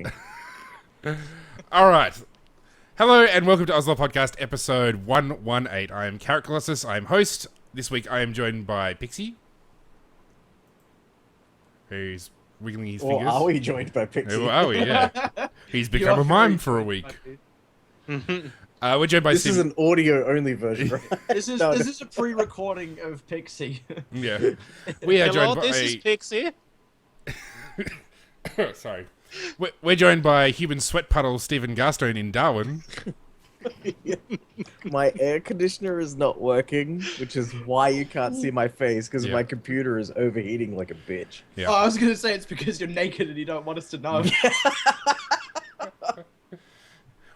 talking. All right. Hello and welcome to OzLoL Podcast episode 118. I am Carrot Colossus. I am host. This week I am joined by Pixie, who's wiggling his Or fingers. are we joined by Pixie? Who are we? Yeah. He's become a mime for a week. We're joined by This Sim. is an audio-only version, right? This is No, this is a pre-recording of Pixie. Yeah. We are Hello, joined by... this is Pixie. Sorry. We're joined by human sweat puddle Stephen Garstone in Darwin. My air conditioner is not working, which is why you can't see my face, because Yeah. my computer is overheating like a bitch. Yeah. Oh, I was gonna say it's because you're naked and you don't want us to know.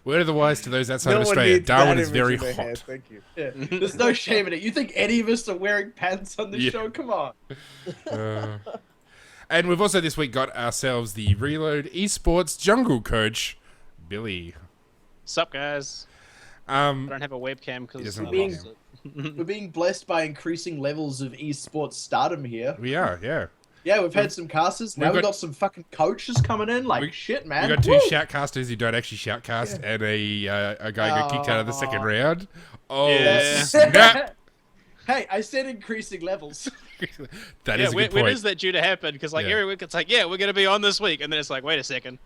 Word of the wise to those outside No of one Australia, needs Darwin that is very image in their hot. head, thank you. Yeah. There's no shame in it. You think any of us are wearing pants on this Yeah. show? Come on. And we've also this week got ourselves the Reload Esports Jungle Coach, Billy. Sup, guys? I don't have a webcam He because doesn't I have a lost it. We're being blessed by increasing levels of esports stardom here. We are, yeah. Yeah, we've had some casters. Now we've we've got- got some fucking coaches coming in. Like, shit, man. We got two Woo! shoutcasters who don't actually shoutcast, and a guy got kicked out of the second round. Oh, Yeah. snap! Hey, I said increasing levels. That Yeah, is a good when point. is that due to happen? Because like Yeah. every week it's like, yeah, we're gonna be on this week, and then it's like, wait a second.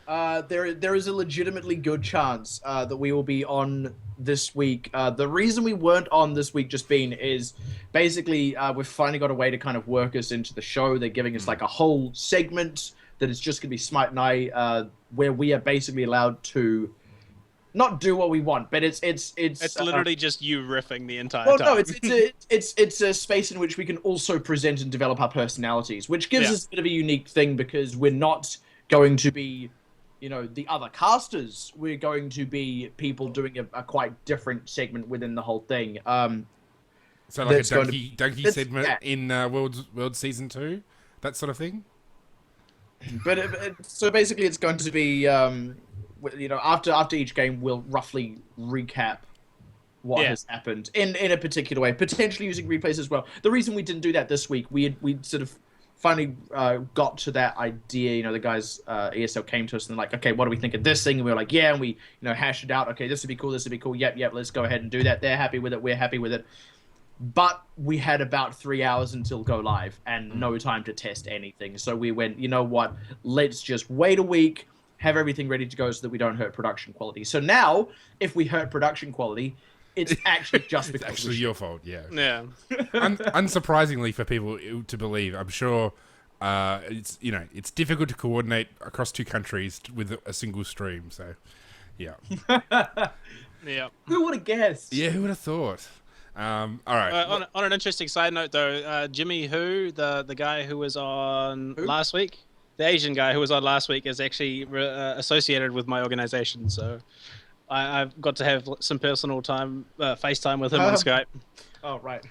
There is a legitimately good chance that we will be on this week. The reason we weren't on this week just been is basically we've finally got a way to kind of work us into the show. They're giving us like a whole segment that is just going to be Smite and I, where we are basically allowed to not do what we want, but it's It's literally just you riffing the entire well, time. no, it's a space in which we can also present and develop our personalities, which gives Yeah. us a bit of a unique thing because we're not going to be, you know, the other casters. We're going to be people doing a quite different segment within the whole thing. So like a that's going to- donkey that's- segment yeah. in World Season 2? That sort of thing? But so basically, it's going to be, you know, after each game, we'll roughly recap what Yeah. has happened in a particular way, potentially using replays as well. The reason we didn't do that this week, we sort of finally got to that idea. You know, the guys ESL came to us and they're like, okay, what do we think of this thing? And we were like, yeah, and we hashed it out. Okay, this would be cool. This would be cool. Yep, let's go ahead and do that. They're happy with it. We're happy with it. But we had about 3 hours until go live and no time to test anything. So we went, you know what? Let's just wait a week, have everything ready to go so that we don't hurt production quality. So now, if we hurt production quality, it's actually just It's because actually your fault, yeah. Yeah. Unsurprisingly for people to believe, I'm sure it's difficult to coordinate across two countries with a single stream, so yeah. Yeah. Who would have guessed? Yeah, who would have thought? All right. On an interesting side note, though, Jimmy Who, the guy who was on Who? last week, the Asian guy who was on last week, is actually associated with my organization. So I've got to have some personal time, FaceTime with him on Skype. Oh, right.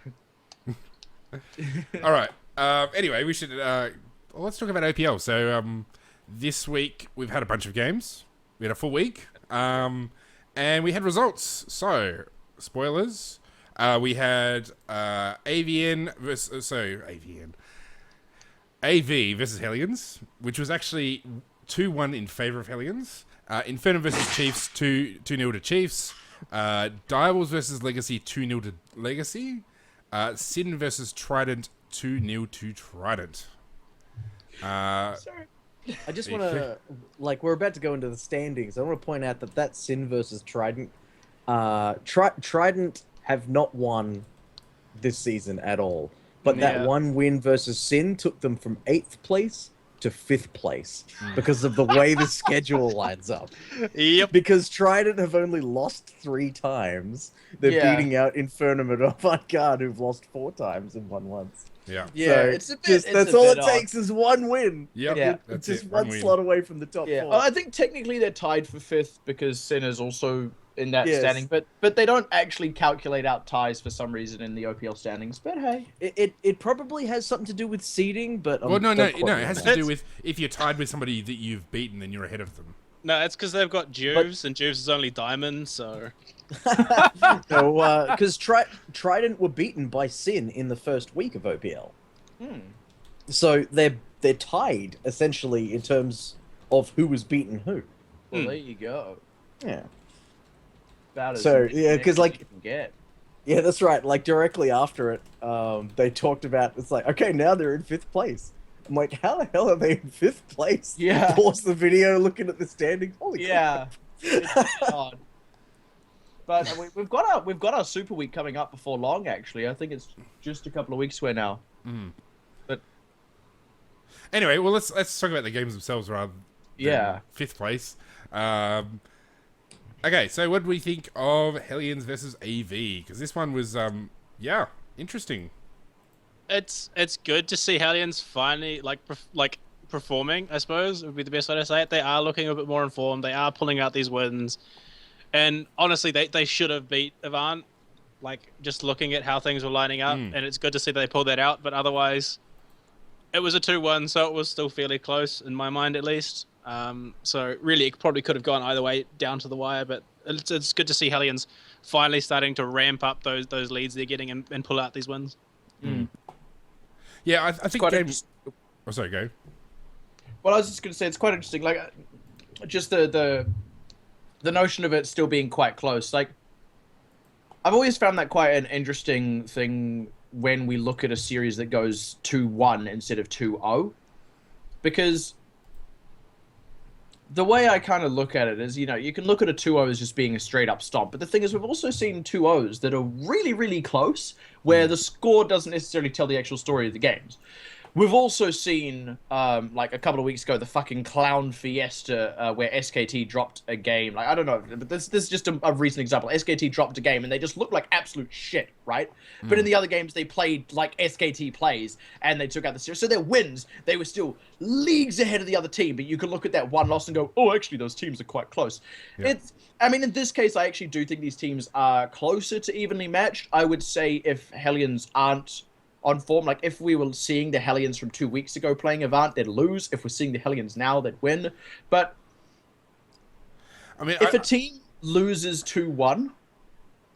All right. Anyway, we should let's talk about OPL. So this week we've had a bunch of games. We had a full week, and we had results. So spoilers. We had AV versus Hellions, which was actually 2-1 in favor of Hellions. Inferno versus Chiefs, 2-0 to Chiefs. Direwolves versus Legacy, 2-0 to Legacy. Sin versus Trident, 2-0 to Trident. Sorry. I just want to, like, we're about to go into the standings. I want to point out that Sin versus Trident, Trident have not won this season at all. But that Yeah. one win versus Sin took them from 8th place to 5th place because of the way the schedule lines up. Yep. Because Trident have only lost 3 times. They're Yeah. beating out Infernum and Avant-Garde, who've lost 4 times and won once. Yeah. Yeah, So it's a bit. just, it's that's a all bit it odd. takes is one win. Yep. Yeah. That's Just it. one win. slot away from the top Yeah, 4. I think technically they're tied for 5th because Sin is also in that Yes. standing, but they don't actually calculate out ties for some reason in the OPL standings. But hey, It probably has something to do with seeding, but Well, no. don't quote me It on has that. to do with if you're tied with somebody that you've beaten, then you're ahead of them. No, it's because they've got Juves, and Juves is only diamond, so... No, because Trident were beaten by Sin in the first week of OPL. So they're tied essentially in terms of who was beating who. Well, there you go. Yeah. About as So, yeah, 'cause, like- you can get. Yeah, that's right. Like directly after it, they talked about it's like, okay, now they're in 5th place. I'm like, how the hell are they in 5th place? Yeah. Pause the video, looking at the standings. Holy Yeah. crap. It's odd. But we've got our Super Week coming up before long. Actually, I think it's just a couple of weeks away now. But Anyway, well, let's talk about the games themselves rather than yeah, 5th place. Okay, so what do we think of Hellions versus AV? Because this one was, interesting. It's good to see Hellions finally performing, I suppose would be the best way to say it. They are looking a bit more informed. They are pulling out these wins, and honestly, they should have beat Avant. Like just looking at how things were lining up, and it's good to see that they pulled that out. But otherwise, it was a 2-1, so it was still fairly close in my mind, at least. So really, it probably could have gone either way down to the wire. But it's good to see Hellions finally starting to ramp up those leads they're getting and pull out these wins. Yeah, I think quite games. Oh, sorry, go. Well, I was just going to say it's quite interesting. Like, just the notion of it still being quite close. Like, I've always found that quite an interesting thing when we look at a series that goes 2-1 instead of 2-0, because the way I kind of look at it is, you know, you can look at a 2-0 as just being a straight up stomp, but the thing is, we've also seen 2-0s that are really, really close, where the score doesn't necessarily tell the actual story of the games. We've also seen, like a couple of weeks ago, the fucking Clown Fiesta, where SKT dropped a game. Like, I don't know, but this is just a recent example. SKT dropped a game, and they just looked like absolute shit, right? But in the other games, they played like SKT plays, and they took out the series. So their wins, they were still leagues ahead of the other team, but you could look at that one loss and go, oh, actually, those teams are quite close. Yeah. I mean, in this case, I actually do think these teams are closer to evenly matched. I would say if Hellions aren't on form, like if we were seeing the Hellions from 2 weeks ago playing Avant, they'd lose. If we're seeing the Hellions now, they'd win. But I mean, if a team loses 2-1,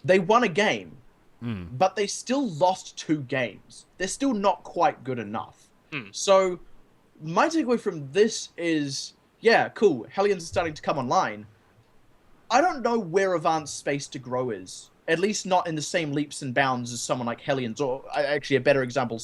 they won a game, but they still lost 2 games. They're still not quite good enough. So my takeaway from this is, yeah, cool, Hellions are starting to come online. I don't know where Avant's space to grow is. At least not in the same leaps and bounds as someone like Hellions, or actually a better example,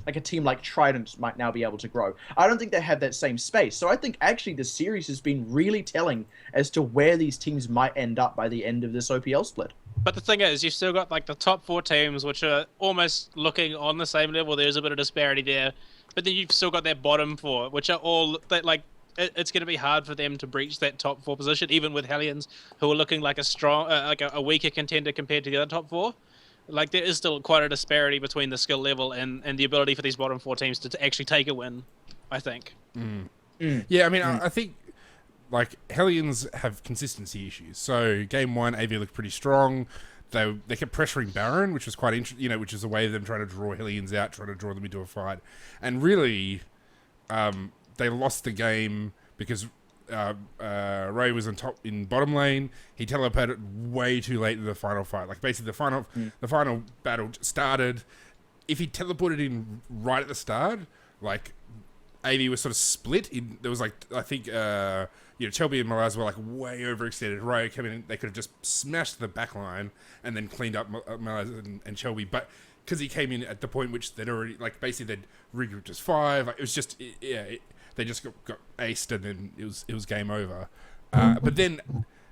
like a team like Trident might now be able to grow. I don't think they have that same space. So I think actually the series has been really telling as to where these teams might end up by the end of this OPL split. But the thing is, you've still got like the top 4 teams, which are almost looking on the same level. There's a bit of disparity there. But then you've still got that bottom 4, which are all like, it's going to be hard for them to breach that top 4 position, even with Hellions, who are looking like a strong, like a weaker contender compared to the other top 4. Like there is still quite a disparity between the skill level and the ability for these bottom 4 teams to actually take a win, I think. Yeah, I mean, I think like Hellions have consistency issues. So game 1, AV looked pretty strong. They kept pressuring Baron, which was quite interesting. You know, which is a way of them trying to draw Hellions out, trying to draw them into a fight, and really, they lost the game because Ray was on top in bottom lane. He teleported way too late in the final fight. Like basically the final battle started. If he teleported in right at the start, like AV was sort of split. There was like, I think Chelby and Malaz were like way overextended. Ray came in, they could have just smashed the back line and then cleaned up Malaz and Shelby, but because he came in at the point which they'd already, like basically they'd regrouped as 5. Like, it was just they just got aced, and then it was game over. But then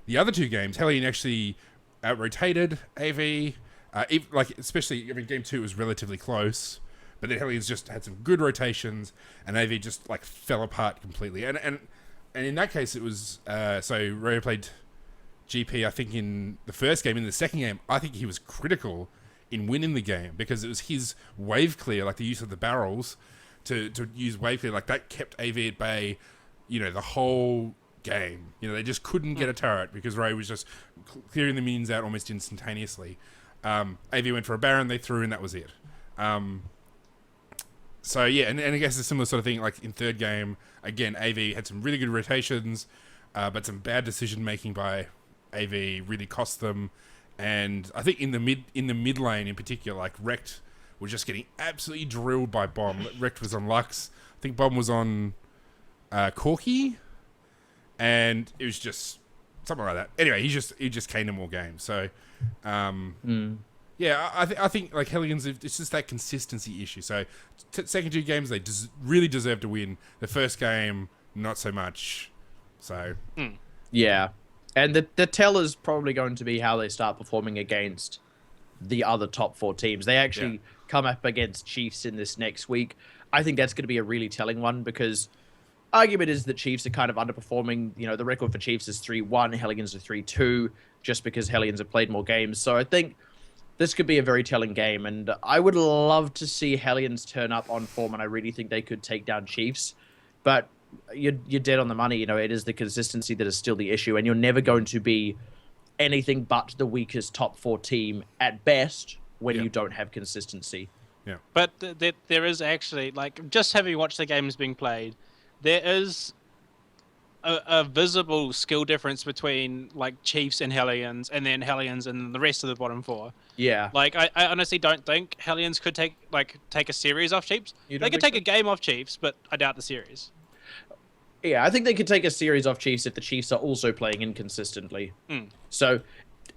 the other 2 games, Hellion actually rotated AV. Especially, I mean, game 2 was relatively close, but then Hellions just had some good rotations, and AV just like fell apart completely. And in that case, it was so Ray played GP. I think in the first game. In the second game, I think he was critical in winning the game because it was his wave clear, like the use of the barrels. To use wave clear, like that kept AV at bay, the whole game. They just couldn't get a turret because Ray was just clearing the minions out almost instantaneously. AV went for a Baron, they threw, and that was it. So yeah, and I guess a similar sort of thing, like in third game, again, AV had some really good rotations, but some bad decision making by AV really cost them. And I think in the mid lane in particular, like Rekt was just getting absolutely drilled by Bomb. Rekt was on Lux. I think Bomb was on Corki. and it was just something like that. Anyway, he just came to more games. So, yeah, I think like Hellions, it's just that consistency issue. So, second two games they really deserve to win. The first game, not so much. So, Yeah, and the tell is probably going to be how they start performing against the other top 4 teams. They actually come up against Chiefs in this next week. I think that's going to be a really telling one because argument is that Chiefs are kind of underperforming. You know, the record for Chiefs is 3-1, Hellions are 3-2, just because Hellions have played more games. So I think this could be a very telling game, and I would love to see Hellions turn up on form, and I really think they could take down Chiefs. But you're dead on the money. You know, it is the consistency that is still the issue, and you're never going to be anything but the weakest top 4 team at best when you don't have consistency. yeah. But there is actually, like, just having watched the games being played, there is a visible skill difference between, like, Chiefs and Hellions, and then Hellions and the rest of the bottom 4. Yeah. Like, I honestly don't think Hellions could take a series off Chiefs. They could take a game off Chiefs, but I doubt the series. Yeah, I think they could take a series off Chiefs if the Chiefs are also playing inconsistently. So,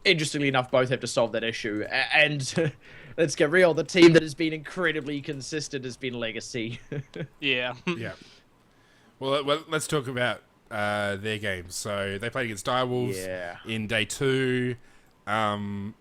interestingly enough, both have to solve that issue. And let's get real, the team that has been incredibly consistent has been Legacy. Yeah. Yeah. Well, let's talk about their games. So they played against Direwolves in day 2. And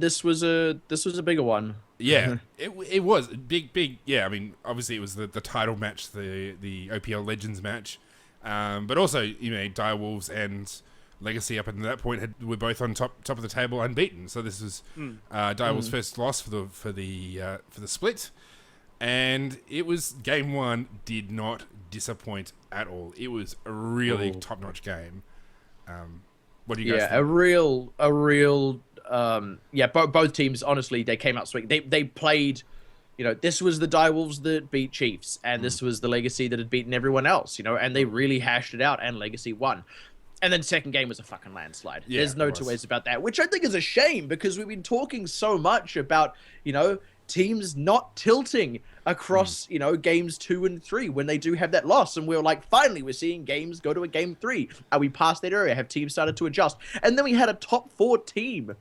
this was a bigger one. Yeah, it was big. Yeah, I mean, obviously it was the title match, the OPL Legends match, but also Direwolves and Legacy up until that point were both on top of the table unbeaten. So this was Direwolves' first loss for the split, and it was game 1 did not disappoint at all. It was a really top-notch game. What do you guys think? A real. Both teams, honestly, they came out swinging. They played, this was the Direwolves that beat Chiefs, and this was the Legacy that had beaten everyone else, and they really hashed it out, and Legacy won. And then second game was a fucking landslide. Yeah, there's no two ways about that, which I think is a shame because we've been talking so much about, teams not tilting across, games 2 and 3 when they do have that loss. And we were like, finally, we're seeing games go to a game 3. Are we past that area? Have teams started to adjust? And then we had a top 4 team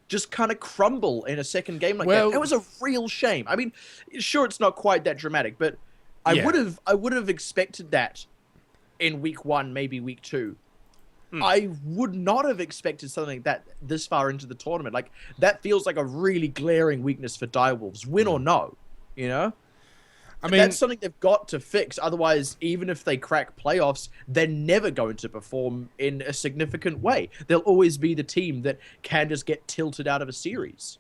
just kind of crumble in a second game like that. It was a real shame. I mean, sure, it's not quite that dramatic, but I would have expected that in week 1, maybe week 2. I would not have expected something like that this far into the tournament. Like, that feels like a really glaring weakness for Direwolves, win or no, I mean, that's something they've got to fix. Otherwise, even if they crack playoffs, they're never going to perform in a significant way. They'll always be the team that can just get tilted out of a series.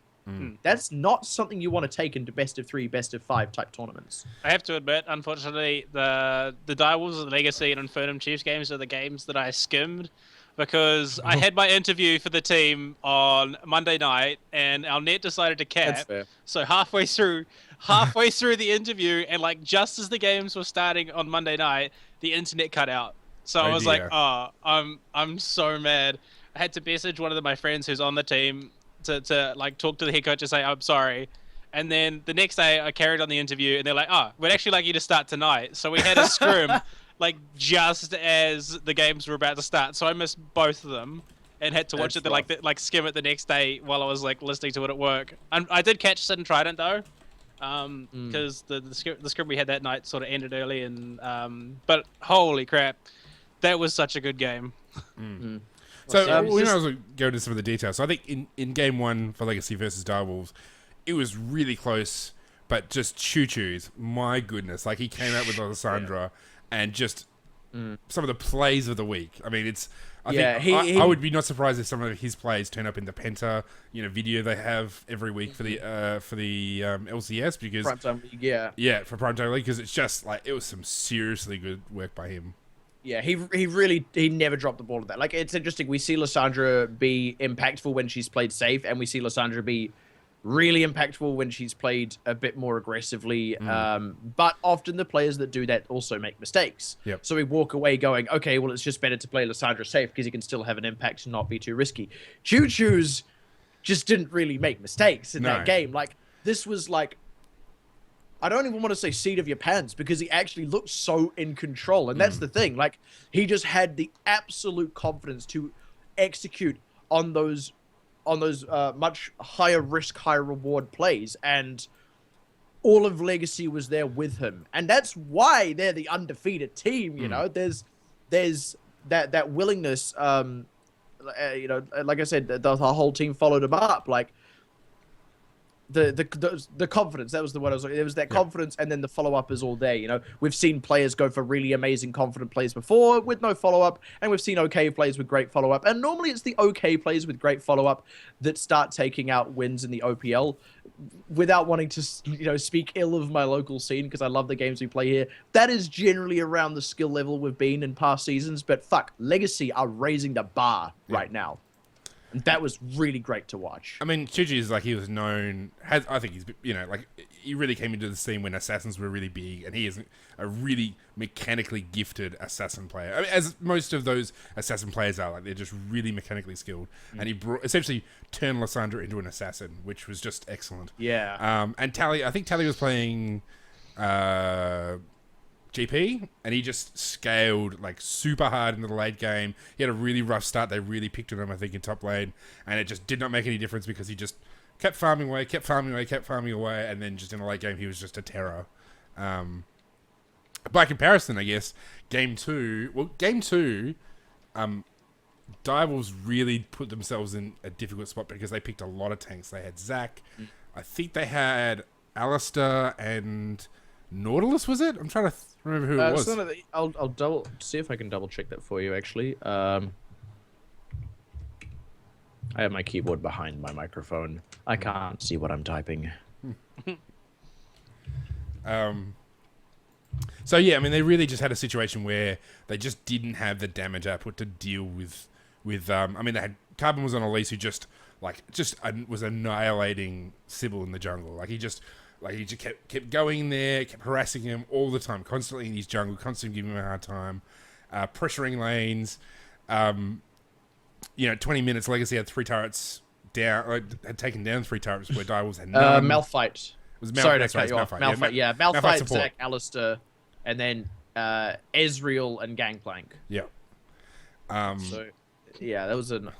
That's not something you want to take into best of 3, best of 5 type tournaments. I have to admit, unfortunately, the Direwolves, the Legacy, and Infernum Chiefs games are the games that I skimmed because I had my interview for the team on Monday night, and our net decided to cap. That's fair. So halfway through the interview, and like just as the games were starting on Monday night, the internet cut out. So I was like, I'm so mad. I had to message one of my friends who's on the team to like talk to the head coach and say I'm sorry, and then the next day I carried on the interview and they're like, we'd actually like you to start tonight. So we had a scrim like just as the games were about to start, so I missed both of them and had to watch it like skim it the next day while I was like listening to it at work. I did catch Sid and Trident though, because the scrim we had that night sort of ended early, and but holy crap, that was such a good game. So we might as well go into some of the details. So I think in game 1 for Legacy versus Direwolves, it was really close, but just choo-choos. My goodness, like he came out with Alessandra and just some of the plays of the week. I mean, I would be not surprised if some of his plays turn up in the Penta video they have every week for the LCS because Primetime League, for Primetime League, because it's just like it was some seriously good work by him. Yeah, he never dropped the ball at that. Like, it's interesting. We see Lysandra be impactful when she's played safe, and we see Lysandra be really impactful when she's played a bit more aggressively. But often the players that do that also make mistakes. Yep. So we walk away going, okay, well, it's just better to play Lysandra safe because he can still have an impact and not be too risky. Choo-choos just didn't really make mistakes in that game. Like, this was like I don't even want to say seat of your pants because he actually looked so in control. And that's the thing. Like, he just had the absolute confidence to execute on those much higher risk, higher reward plays. And all of Legacy was there with him. And that's why they're the undefeated team, you know? There's that willingness, you know, like I said, the whole team followed him up. Like, the confidence, that was the word I was looking. There was that confidence, and then the follow-up is all there, you know. We've seen players go for really amazing confident plays before with no follow-up, and we've seen okay plays with great follow-up, and normally it's the okay plays with great follow-up that start taking out wins in the OPL. Without wanting to, you know, speak ill of my local scene, because I love the games we play here, that is generally around the skill level we've been in past seasons, but fuck, Legacy are raising the bar right now. And that was really great to watch. I mean, Chuji is like, he was known, I think he's, you know, like, he really came into the scene when assassins were really big, and he is a really mechanically gifted assassin player. I mean, as most of those assassin players are, like, they're just really mechanically skilled. And he essentially turned Lysandra into an assassin, which was just excellent. Yeah. And Tally, I think Tally was playing GP, and he just scaled like super hard into the late game. He had a really rough start. They really picked on him, I think, in top lane, and it just did not make any difference because he just kept farming away, and then just in the late game, he was just a terror. By comparison, I guess, game two, Direwolves really put themselves in a difficult spot because they picked a lot of tanks. They had Zac, I think they had Alistair and Nautilus, was it? I'm trying to remember who it was. I'll see if I can double check that for you. Actually, I have my keyboard behind my microphone. I can't see what I'm typing. So yeah, I mean, they really just had a situation where they just didn't have the damage output to deal with. I mean, they had Carbon was on Elise who just was annihilating Sybil in the jungle. He just kept going there, kept harassing him all the time, constantly in his jungle, constantly giving him a hard time, pressuring lanes. 20 minutes, Legacy had 3 turrets down, had taken down 3 turrets where Direwolves had none. Malphite. Sorry to cut you off. Malphite, yeah. Malphite, Zac, Alistair, and then Ezreal and Gangplank. Yeah. So, yeah, that was an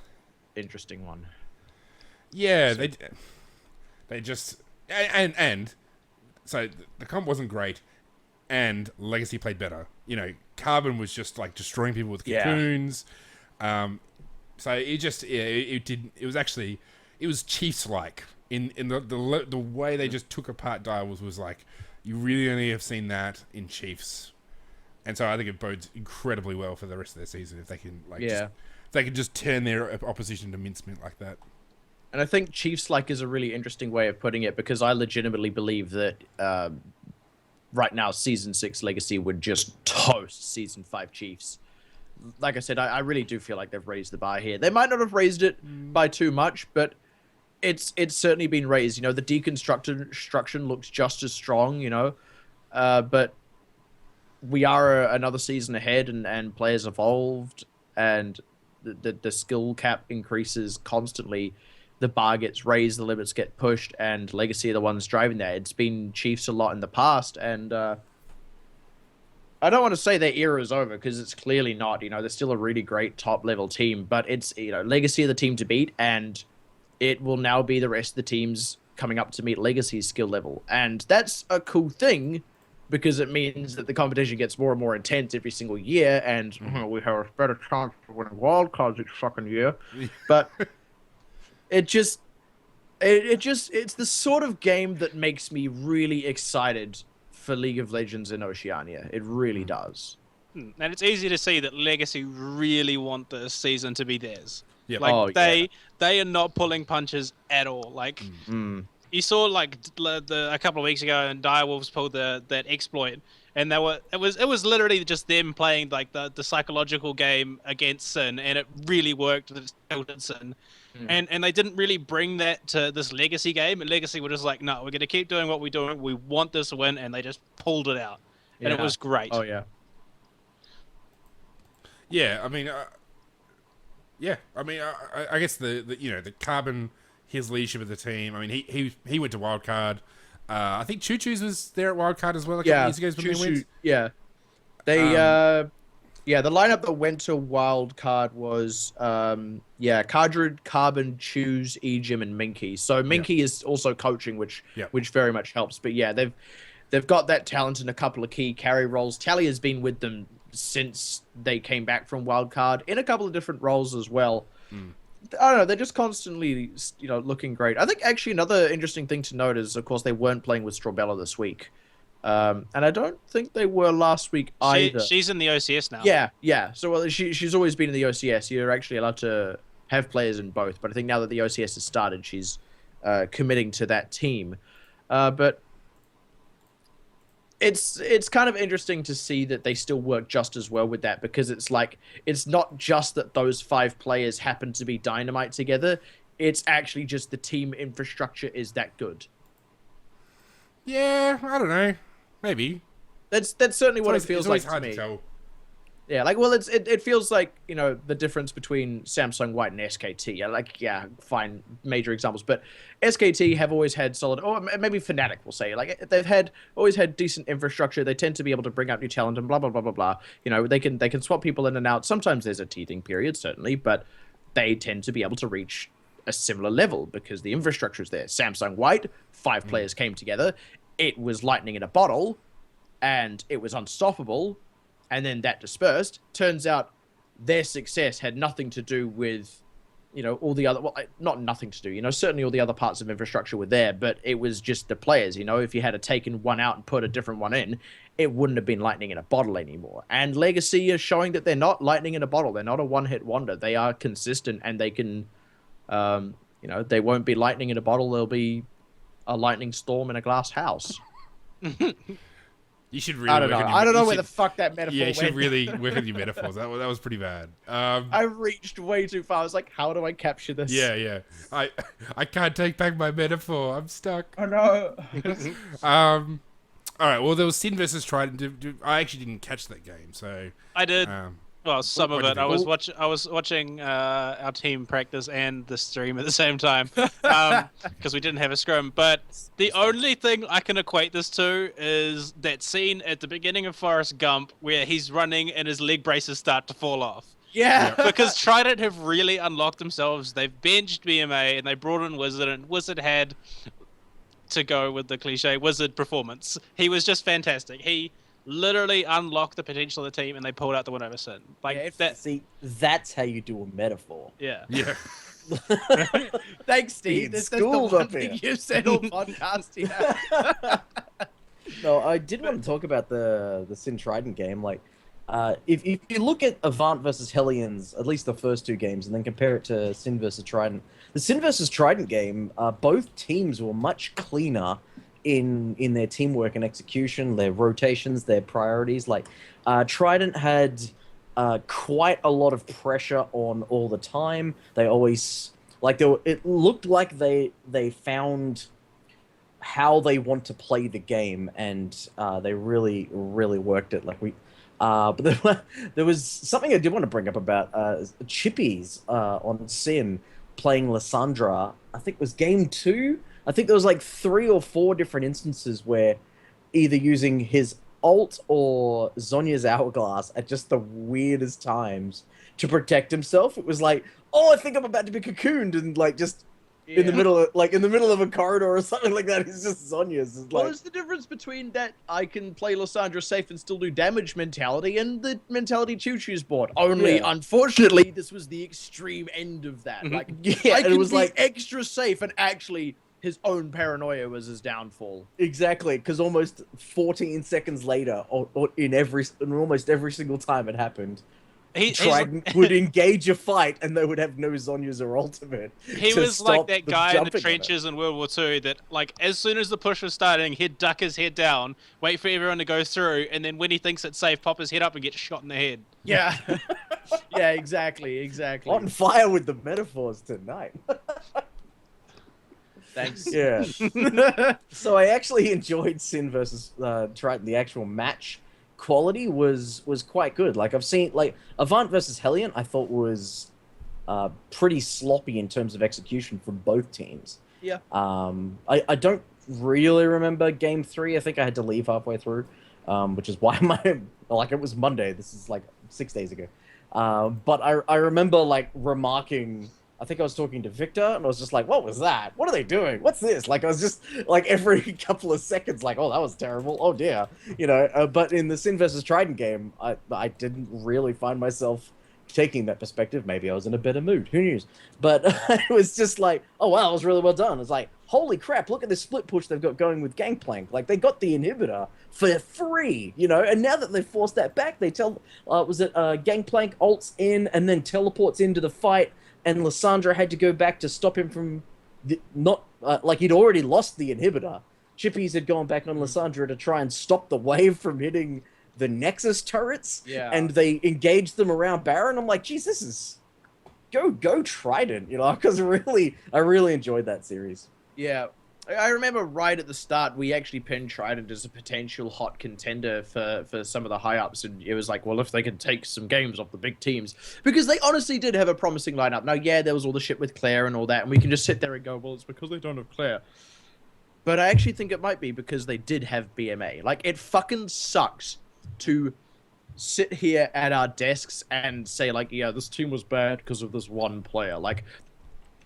interesting one. Yeah, so. they just... And so the comp wasn't great, and Legacy played better. You know, Carbon was just like destroying people with cocoons. So it was Chiefs-like in the way they just took apart Direwolves was like, you really only have seen that in Chiefs, and so I think it bodes incredibly well for the rest of their season if they can just turn their opposition to mincemeat like that. And I think Chiefs-like is a really interesting way of putting it, because I legitimately believe that right now Season 6 Legacy would just toast Season 5 Chiefs. Like I said, I really do feel like they've raised the bar here. They might not have raised it by too much, but it's certainly been raised. You know, the deconstruction looks just as strong, you know, but we are another season ahead, and players evolved, and the skill cap increases constantly. The bar gets raised, the limits get pushed, and Legacy are the ones driving that. It's been Chiefs a lot in the past, and I don't want to say their era is over, because it's clearly not. You know, they're still a really great top-level team, but it's, you know, Legacy are the team to beat, and it will now be the rest of the teams coming up to meet Legacy's skill level. And that's a cool thing, because it means that the competition gets more and more intense every single year, and we have a better chance of winning wildcards each fucking year. But... It's the sort of game that makes me really excited for League of Legends in Oceania. It really does. And it's easy to see that Legacy really want this season to be theirs. Yep. Like, they are not pulling punches at all. Like, you saw like a couple of weeks ago, and Direwolves pulled that exploit, and it was literally just them playing like the psychological game against Sin, and it really worked with Sin. And they didn't really bring that to this Legacy game, and Legacy were just like, no, we're going to keep doing what we're doing. We want this win, and they just pulled it out, and it was great. Oh yeah. Yeah, I mean, I guess the Carbon, his leadership of the team. I mean, he went to wildcard. I think Choo Choo's was there at Wildcard as well a couple years ago when they went. Yeah. They, the lineup that went to Wildcard was, Cardred, Carbon, Choose, Ejim, and Minky. So Minky is also coaching, which very much helps. But yeah, they've got that talent in a couple of key carry roles. Tally has been with them since they came back from Wildcard in a couple of different roles as well. I don't know. They're just constantly, looking great. I think actually another interesting thing to note is, of course, they weren't playing with Strawbella this week. And I don't think they were last week either. She's in the OCS now. Yeah. So she's always been in the OCS. You're actually allowed to have players in both. But I think now that the OCS has started, she's committing to that team. But it's kind of interesting to see that they still work just as well with that, because it's like, it's not just that those 5 players happen to be dynamite together. It's actually just the team infrastructure is that good. Yeah, I don't know. Maybe. That's certainly what it feels like to me. Tell. Yeah, like, well, it feels like, the difference between Samsung White and SKT. Fine, major examples, but SKT have always had solid, or maybe Fnatic will say, like, they've always had decent infrastructure. They tend to be able to bring out new talent and blah blah blah blah blah. They can swap people in and out. Sometimes there's a teething period, certainly, but they tend to be able to reach a similar level because the infrastructure is there. Samsung White, 5 players came together. It was lightning in a bottle, and it was unstoppable. And then that dispersed. Turns out their success had nothing to do with, all the other... Well, not nothing to do. Certainly all the other parts of infrastructure were there, but it was just the players. If you had taken one out and put a different one in, it wouldn't have been lightning in a bottle anymore. And Legacy is showing that they're not lightning in a bottle. They're not a one-hit wonder. They are consistent, and they can... they won't be lightning in a bottle. They'll be a lightning storm in a glass house. You should really. I don't know. I don't know where the fuck that metaphor went. Yeah, you should really work on your metaphors. That was pretty bad. I reached way too far. I was like, how do I capture this? Yeah. I can't take back my metaphor. I'm stuck. Oh no. All right. Well, there was Sin versus Trident. I actually didn't catch that game, so I did. Well, some of it. I was watching our team practice and the stream at the same time because we didn't have a scrum. But the only thing I can equate this to is that scene at the beginning of Forrest Gump where he's running and his leg braces start to fall off. Yeah. Because Trident have really unlocked themselves. They've benched BMA and they brought in Wizard, and Wizard had, to go with the cliche, Wizard performance. He was just fantastic. He literally unlocked the potential of the team, and they pulled out the win over Sin. See, that's how you do a metaphor. Yeah. Thanks, Steve. That's the one thing you've said all podcast. Yeah. No, I did want to talk about the Sin Trident game. Like, if you look at Avant versus Hellions, at least the first 2 games, and then compare it to Sin versus Trident, the Sin versus Trident game, both teams were much cleaner in their teamwork and execution, their rotations, their priorities. Like, Trident had quite a lot of pressure on all the time. They always, like, it looked like they found how they want to play the game, and they really worked it. Like, but there was something I did want to bring up about Chippies on Sin playing Lissandra. I think it was game 2. I think there was like 3 or 4 different instances where either using his ult or Zhonya's Hourglass at just the weirdest times to protect himself. It was like, oh, I think I'm about to be cocooned, and like just in the middle of a corridor or something like that. It's just Zhonya's. It's like, what is the difference between that I can play Lissandra safe and still do damage mentality and the mentality Choo Choo's board? Only, unfortunately, this was the extreme end of that. Like, I can be like extra safe, and actually his own paranoia was his downfall. Exactly, because almost 14 seconds later, or in almost every single time it happened, Trident would engage a fight, and they would have no Zhonya's or ultimate. He was like that guy in the trenches in World War II that, like, as soon as the push was starting, he'd duck his head down, wait for everyone to go through, and then when he thinks it's safe, pop his head up and get shot in the head. Yeah. Yeah, exactly. On fire with the metaphors tonight. Thanks. Yeah. So I actually enjoyed Sin versus Trident. The actual match quality was quite good. Like, I've seen, like, Avant versus Hellion, I thought was pretty sloppy in terms of execution from both teams. Yeah. I don't really remember Game 3. I think I had to leave halfway through, which is why it was Monday. This is like 6 days ago. But I remember like remarking. I think I was talking to Victor, and I was just like, "What was that? What are they doing? What's this?" Like I was just like every couple of seconds, like, "Oh, that was terrible. Oh dear," you know. But in the Sin versus Trident game, I didn't really find myself taking that perspective. Maybe I was in a better mood. Who knows? But it was just like, "Oh wow, it was really well done." It's like, holy crap! Look at this split push they've got going with Gangplank. Like they got the inhibitor for free, you know. And now that they've forced that back, they tell Gangplank ults in and then teleports into the fight. And Lissandra had to go back to stop him from like he'd already lost the inhibitor. Chippies had gone back on Lissandra to try and stop the wave from hitting the Nexus turrets. Yeah. And they engaged them around Baron. I'm like, geez, this is go Trident, you know, because I really enjoyed that series. Yeah. I remember right at the start, we actually pinned Trident as a potential hot contender for some of the high-ups, and it was like, well, if they could take some games off the big teams. Because they honestly did have a promising lineup. Now, yeah, there was all the shit with Claire and all that, and we can just sit there and go, well, it's because they don't have Claire. But I actually think it might be because they did have BMA. Like, it fucking sucks to sit here at our desks and say, like, yeah, this team was bad because of this one player. Like,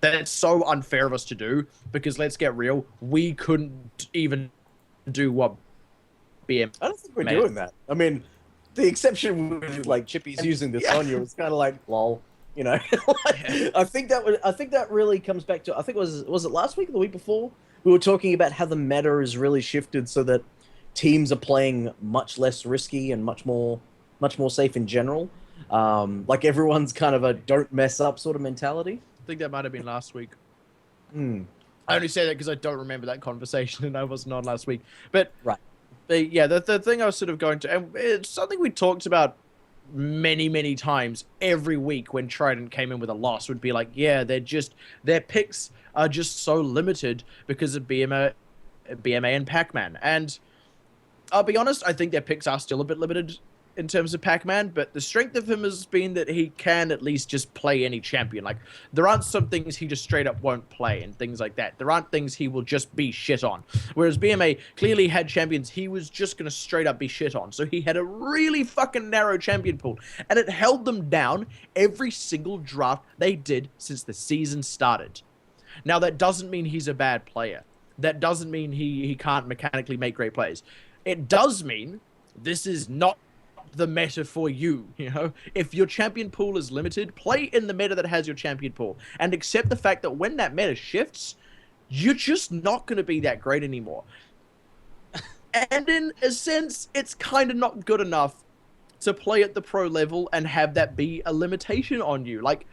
that's so unfair of us to do, because let's get real, we couldn't even do what BM. I don't think we're doing that. I mean, the exception with like Chippy's using the Sonya was kind of like lol, you know. I think that really comes back to, I think was it last week or the week before, we were talking about how the meta has really shifted so that teams are playing much less risky and much more safe in general. Like everyone's kind of a don't mess up sort of mentality. I think that might have been last week. Hmm. I only say that because I don't remember that conversation and I wasn't on last week. But right. The thing I was sort of going to, and it's something we talked about many times every week when Trident came in with a loss, would be like, yeah, their picks are just so limited because of BMA and Pac-Man. And I'll be honest, I think their picks are still a bit limited in terms of Pac-Man, but the strength of him has been that he can at least just play any champion. Like, there aren't some things he just straight up won't play and things like that. There aren't things he will just be shit on. Whereas BMA clearly had champions he was just going to straight up be shit on. So he had a really fucking narrow champion pool, and it held them down every single draft they did since the season started. Now, that doesn't mean he's a bad player. That doesn't mean he can't mechanically make great plays. It does mean this is not the meta for you, you know? If your champion pool is limited, play in the meta that has your champion pool, and accept the fact that when that meta shifts, you're just not going to be that great anymore. And in a sense, it's kind of not good enough to play at the pro level and have that be a limitation on you. Like,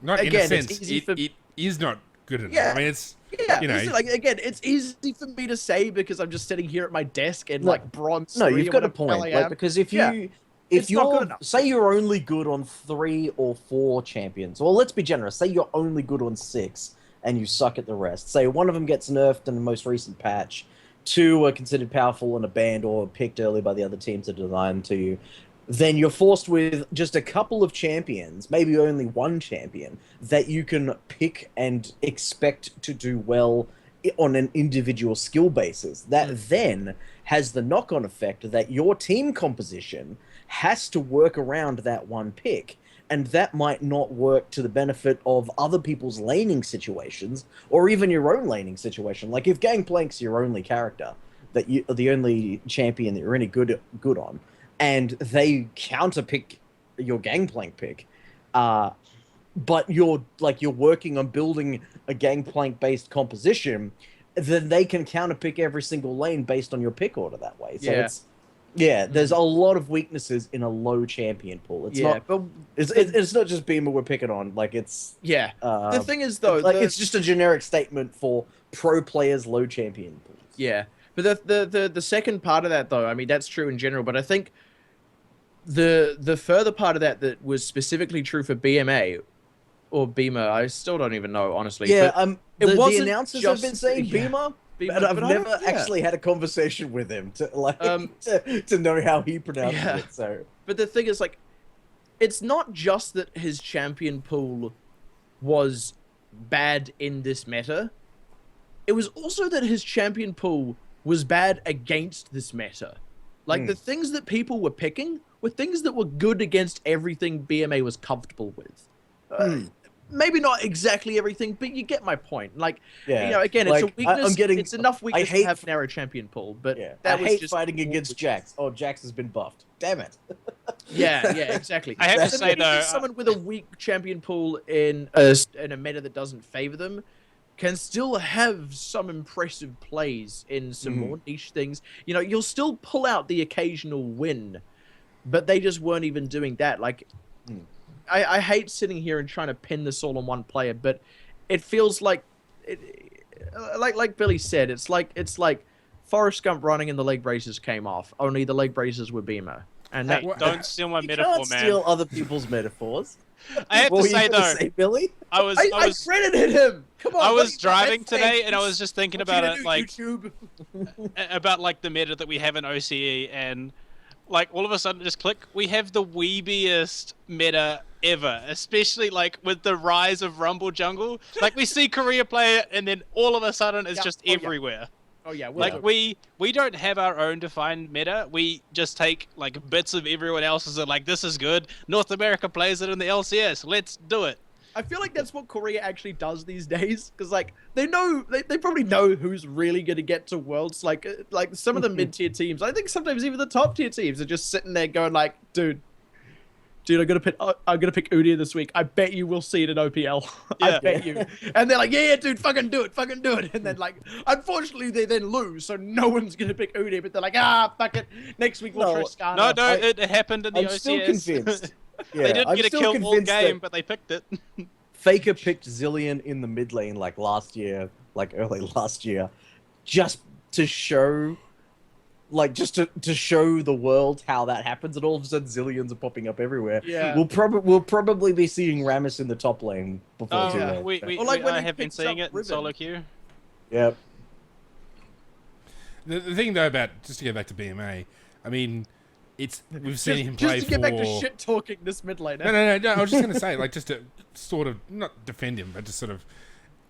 not again, in a sense, it's easy it is not good enough. Yeah. I mean, it's... Yeah, you know, like, again, it's easy for me to say because I'm just sitting here at my desk and like bronze. No, you've got a point. Like, because if you're say you're only good on 3 or 4 champions, well, let's be generous. Say you're only good on 6 and you suck at the rest. Say one of them gets nerfed in the most recent patch, 2 are considered powerful and are banned or picked early by the other teams to deny them to you. Then you're forced with just a couple of champions, maybe only one champion, that you can pick and expect to do well on an individual skill basis. That then has the knock-on effect that your team composition has to work around that one pick. And that might not work to the benefit of other people's laning situations, or even your own laning situation. Like if Gangplank's your only character, that you the only champion that you're any good on, and they counterpick your Gangplank pick, but you're working on building a Gangplank based composition, then they can counterpick every single lane based on your pick order that way. So there's a lot of weaknesses in a low champion pool. It's not just Beamer we're picking on. Like it's the thing is though, it's just a generic statement for pro players low champion pools. Yeah. But the second part of that, though, I mean, that's true in general, but I think the further part of that was specifically true for BMA or Beamer, I still don't even know, honestly. Yeah, but the announcers have been saying Beamer, but I've never actually had a conversation with him to know how he pronounces it. So, but the thing is, like, it's not just that his champion pool was bad in this meta. it was also that his champion pool was bad against this meta. Like, the things that people were picking were things that were good against everything BMA was comfortable with. Maybe not exactly everything, but you get my point. Like, again, it's a weakness. It's enough weakness to have narrow champion pool, but I hate fighting against Jax. Oh, Jax has been buffed. Damn it. yeah, exactly. I have to say though, someone with a weak champion pool in a meta that doesn't favor them can still have some impressive plays in some more niche things. You'll still pull out the occasional win, but they just weren't even doing that. Like, I hate sitting here and trying to pin this all on one player, but it feels like Billy said, it's like Forrest Gump running and the leg braces came off. Only the leg braces were Beamer. And hey, don't steal my metaphor, can't man. steal other people's metaphors. I have to say though, Billy, I credited him. Come on. I was driving today and I was just thinking about it, like YouTube. about like the meta that we have in OCE, and like all of a sudden just click, we have the weebiest meta ever, especially like with the rise of Rumble Jungle. Like we see Korea play it and then all of a sudden it's just everywhere. Oh yeah, like we don't have our own defined meta. We just take like bits of everyone else's and like, this is good. North America plays it in the LCS. Let's do it. I feel like that's what Korea actually does these days, because like they probably know who's really going to get to Worlds. Like some of the mid-tier teams, I think sometimes even the top-tier teams are just sitting there going like, dude, I'm gonna pick Udyr this week. I bet you will see it in OPL. I bet you. And they're like, yeah, dude, fucking do it. And then like, unfortunately, they then lose, so no one's gonna pick Udyr. But they're like, fuck it. Next week we'll try Skarner. No, it happened in the OCS. I'm still convinced. They didn't get a kill all game, but they picked it. Faker picked Zillion in the mid lane like early last year, just to show. Just to show the world how that happens, and all of a sudden Zillions are popping up everywhere. Yeah, we'll probably be seeing Rammus in the top lane before too long. I have been seeing it in solo queue. Yep. The thing though about, just to go back to BMA, I mean, we've seen him play just to get back to shit talking this mid lane. No. I was just gonna say, like, just to sort of not defend him, but just sort of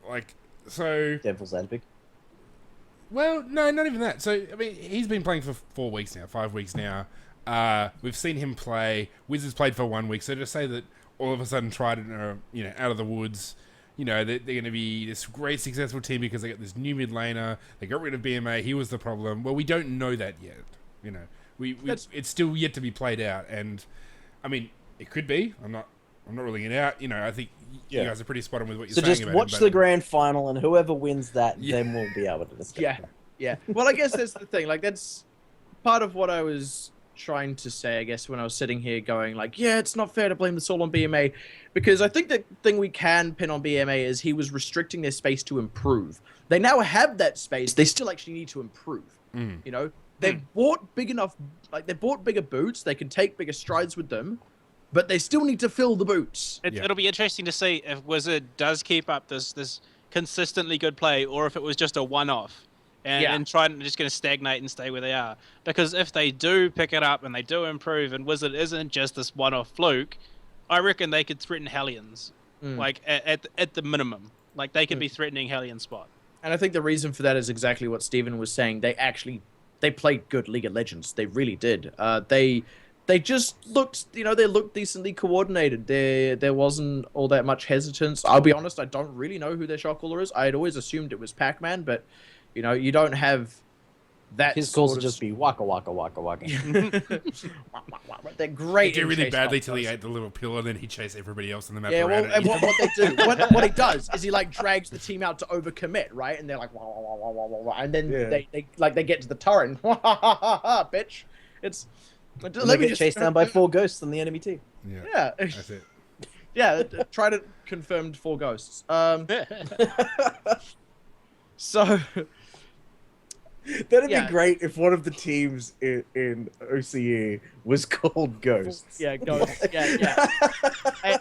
like, so Devil's advocate. Well, no, not even that. So, I mean, he's been playing for 4 weeks now, 5 weeks now. We've seen him play. Wizards played for 1 week. So to say that all of a sudden Trident are, out of the woods, they're going to be this great successful team because they got this new mid laner. They got rid of BMA. He was the problem. Well, we don't know that yet. It's still yet to be played out. And I mean, it could be. I'm not ruling it out. I think you guys are pretty spot on with what you're saying about it. So just watch the grand final, and whoever wins that, then we'll be able to discuss. Yeah. Well, I guess that's the thing. Like, that's part of what I was trying to say, I guess, when I was sitting here going like, yeah, it's not fair to blame this all on BMA, because I think the thing we can pin on BMA is he was restricting their space to improve. They now have that space. They still actually need to improve. They've bought bigger boots. They can take bigger strides with them. But they still need to fill the boots. It'll be interesting to see if Wizard does keep up this consistently good play, or if it was just a one-off, and Trident are just going to stagnate and stay where they are. Because if they do pick it up and they do improve, and Wizard isn't just this one-off fluke, I reckon they could threaten Hellions, like at the minimum. Like they could be threatening Hellion spot. And I think the reason for that is exactly what Steven was saying. They played good League of Legends. They really did. They just looked, they looked decently coordinated. There wasn't all that much hesitance. I'll be honest, I don't really know who their shot caller is. I had always assumed it was Pac-Man, but, you don't have that. His calls would just be waka waka waka waka. They're great. He did really badly till he ate the little pill, and then he chased everybody else in the map. Yeah, well, and what they do, what he does is he like drags the team out to overcommit, right? And they're like, wah, wah, wah, wah, wah, wah, and then they get to the turret, and bitch, it's. Let me get chased down by 4 ghosts on the enemy team. Yeah. That's it. Yeah, Trident confirmed 4 ghosts. So that'd be great if one of the teams in OCE was called Ghosts. Yeah, Ghosts. Yeah.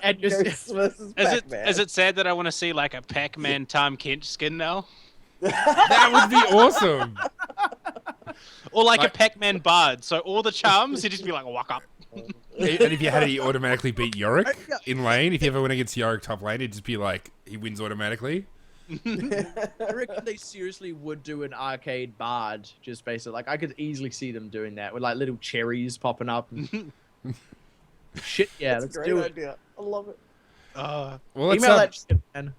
And Ghosts versus Pac-Man. Is it sad that I want to see like a Pac-Man Tom Kent skin now? That would be awesome. Or like a Pac-Man Bard. So all the charms, he'd just be like, walk up. And if you had it, he automatically beat Yorick in lane. If you ever went against Yorick top lane, it'd just be like, he wins automatically. I reckon they seriously would do an arcade bard, just basically. Like, I could easily see them doing that with like little cherries popping up. And... Shit, yeah, That's a let's great do it. idea. I love it. Well, let's, Email that shit, man.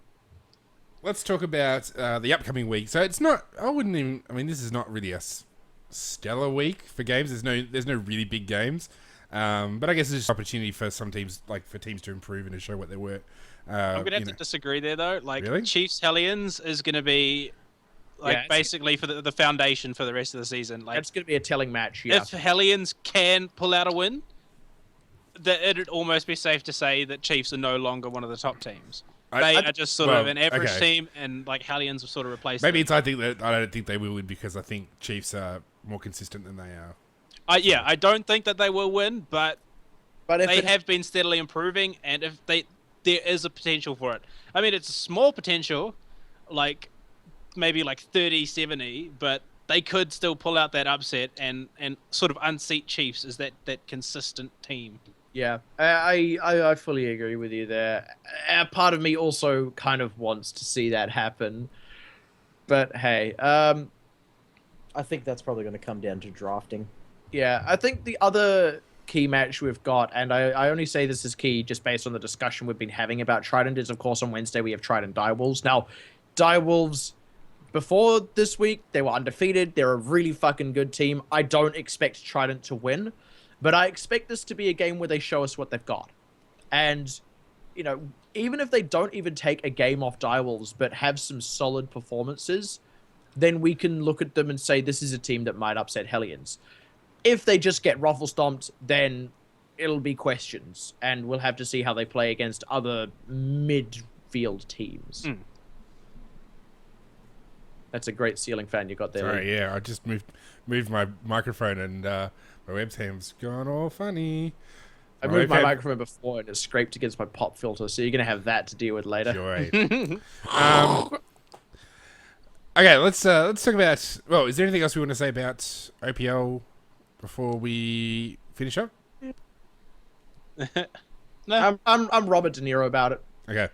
let's talk about the upcoming week. So it's not. I wouldn't even. I mean, this is not really a stellar week for games. There's no really big games. But I guess it's just an opportunity for some teams, like for teams to improve and to show what they were. I'm gonna have to disagree there though. Like Really? Chiefs Hellions is gonna be like Yeah, basically for the foundation for the rest of the season. Like That's going to be a telling match, yeah. if Hellions can pull out a win, that it'd almost be safe to say that Chiefs are no longer one of the top teams. They are just sort of an average team, and like Hellions will sort of replace Maybe them. I don't think they will win because I think Chiefs are more consistent than they are. Yeah, I don't think that they will win, but But if they it, have been steadily improving, and if there is a potential for it. I mean, it's a small potential, like maybe like 30-70, but they could still pull out that upset and sort of unseat Chiefs as that consistent team. yeah, I fully agree with you there. Part of me also kind of wants to see that happen. But hey, I think that's probably going to come down to drafting. yeah, I think the other key match we've got, and I only say this is key just based on the discussion we've been having about Trident, is of course on Wednesday we have Trident Direwolves. Now, Direwolves, before this week, they were undefeated. They're a really fucking good team. I don't expect Trident to win, but I expect this to be a game where they show us what they've got. And, you know, even if they don't even take a game off Direwolves, but have some solid performances, then we can look at them and say this is a team that might upset Hellions. If they just get ruffle stomped, then it'll be questions, and we'll have to see how they play against other midfield teams. That's a great ceiling fan you got there. Sorry, Lee. yeah, I just moved my microphone and my webcam's gone all funny. I moved my microphone before and it scraped against my pop filter, so you're gonna have that to deal with later. Joy. Okay, let's talk about. Well, is there anything else we want to say about OPL before we finish up? No, I'm Robert De Niro about it. Okay.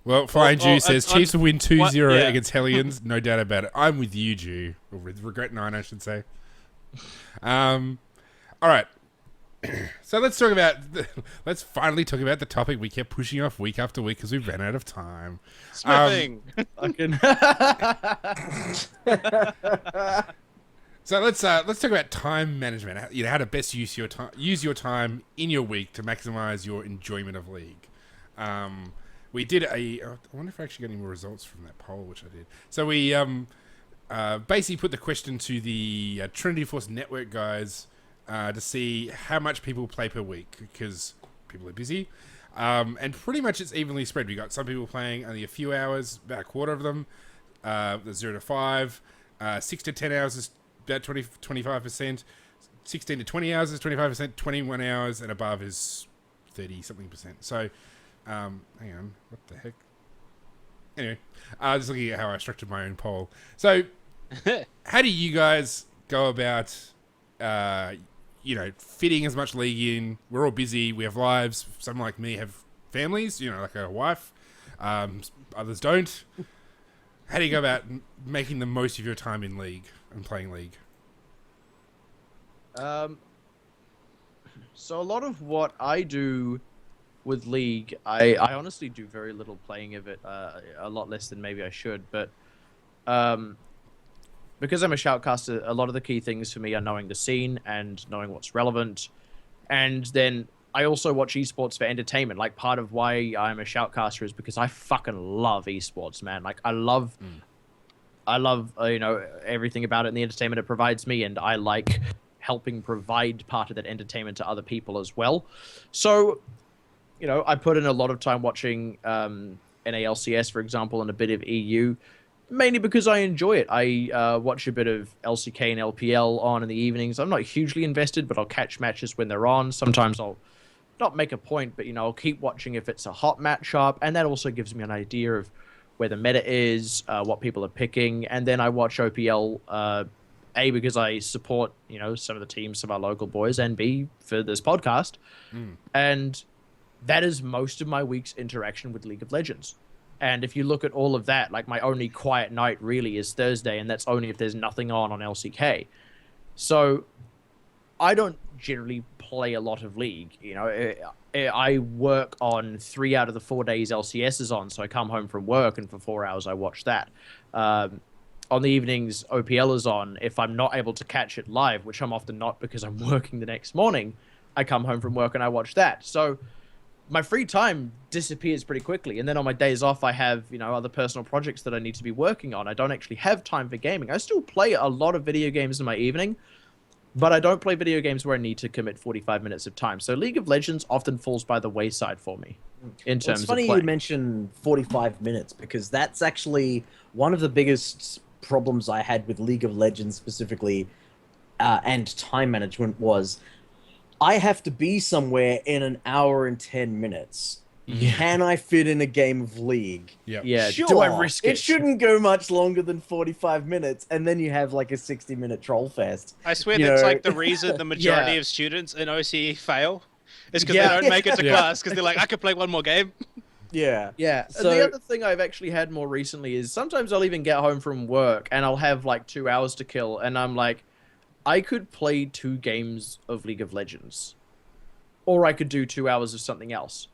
Well, Flying Jew says Chiefs will win 2-0 against Hellions. No doubt about it. I'm with you, Jew. Or with Regret 9, I should say. All right. So let's finally talk about the topic we kept pushing off week after week because we ran out of time. smithing. So let's talk about time management. You know, how to best use your time in your week to maximize your enjoyment of League. We did I wonder if I actually got any more results from that poll, which I did. So we basically put the question to the Trinity Force Network guys to see how much people play per week because people are busy. And pretty much it's evenly spread. We got some people playing only a few hours, about a quarter of them. The 0 to 5, 6 to 10 hours is about 25%. 16 to 20 hours is 25%. 21 hours and above is 30-something%. So, hang on, what the heck? Anyway, just looking at how I structured my own poll. So, how do you guys go about, fitting as much League in? We're all busy. We have lives. Some like me have families, like a wife. Others don't. How do you go about making the most of your time in League and playing League? So a lot of what I do with League, I honestly do very little playing of it, a lot less than maybe I should, but because I'm a shoutcaster, a lot of the key things for me are knowing the scene and knowing what's relevant, and then I also watch esports for entertainment. Like, part of why I'm a shoutcaster is because I fucking love esports, man. Like, I love everything about it and the entertainment it provides me, and I like helping provide part of that entertainment to other people as well. So, I put in a lot of time watching NALCS, for example, and a bit of EU, mainly because I enjoy it. I watch a bit of LCK and LPL on in the evenings. I'm not hugely invested, but I'll catch matches when they're on. Sometimes I'll not make a point, but I'll keep watching if it's a hot matchup, and that also gives me an idea of where the meta is, what people are picking, and then I watch OPL, A, because I support some of the teams of our local boys, and B, for this podcast, and that is most of my week's interaction with League of Legends. And if you look at all of that, like my only quiet night really is Thursday, and that's only if there's nothing on LCK. So I don't generally play a lot of League. You know, I work on 3 out of the 4 days LCS is on, so I come home from work and for 4 hours I watch that. On the evenings, OPL is on. If I'm not able to catch it live, which I'm often not because I'm working the next morning, I come home from work and I watch that. So my free time disappears pretty quickly. And then on my days off, I have, you know, other personal projects that I need to be working on. I don't actually have time for gaming. I still play a lot of video games in my evening, but I don't play video games where I need to commit 45 minutes of time. So League of Legends often falls by the wayside for me in terms of It's funny playing. you mention 45 minutes, because that's actually one of the biggest problems I had with League of Legends specifically, and time management was I have to be somewhere in an hour and 10 minutes. Can I fit in a game of League? Yeah, Sure. do I risk it? It shouldn't go much longer than 45 minutes, and then you have like a 60-minute troll fest. I swear You that's know? like the reason the majority Yeah. of students in OCE fail. Is because Yeah. they don't make it to Yeah. class because they're like, I could play one more game. Yeah. Yeah, So- and the other thing I've actually had more recently is sometimes I'll even get home from work and I'll have like 2 hours to kill, and I'm like, I could play 2 games of League of Legends, or I could do 2 hours of something else.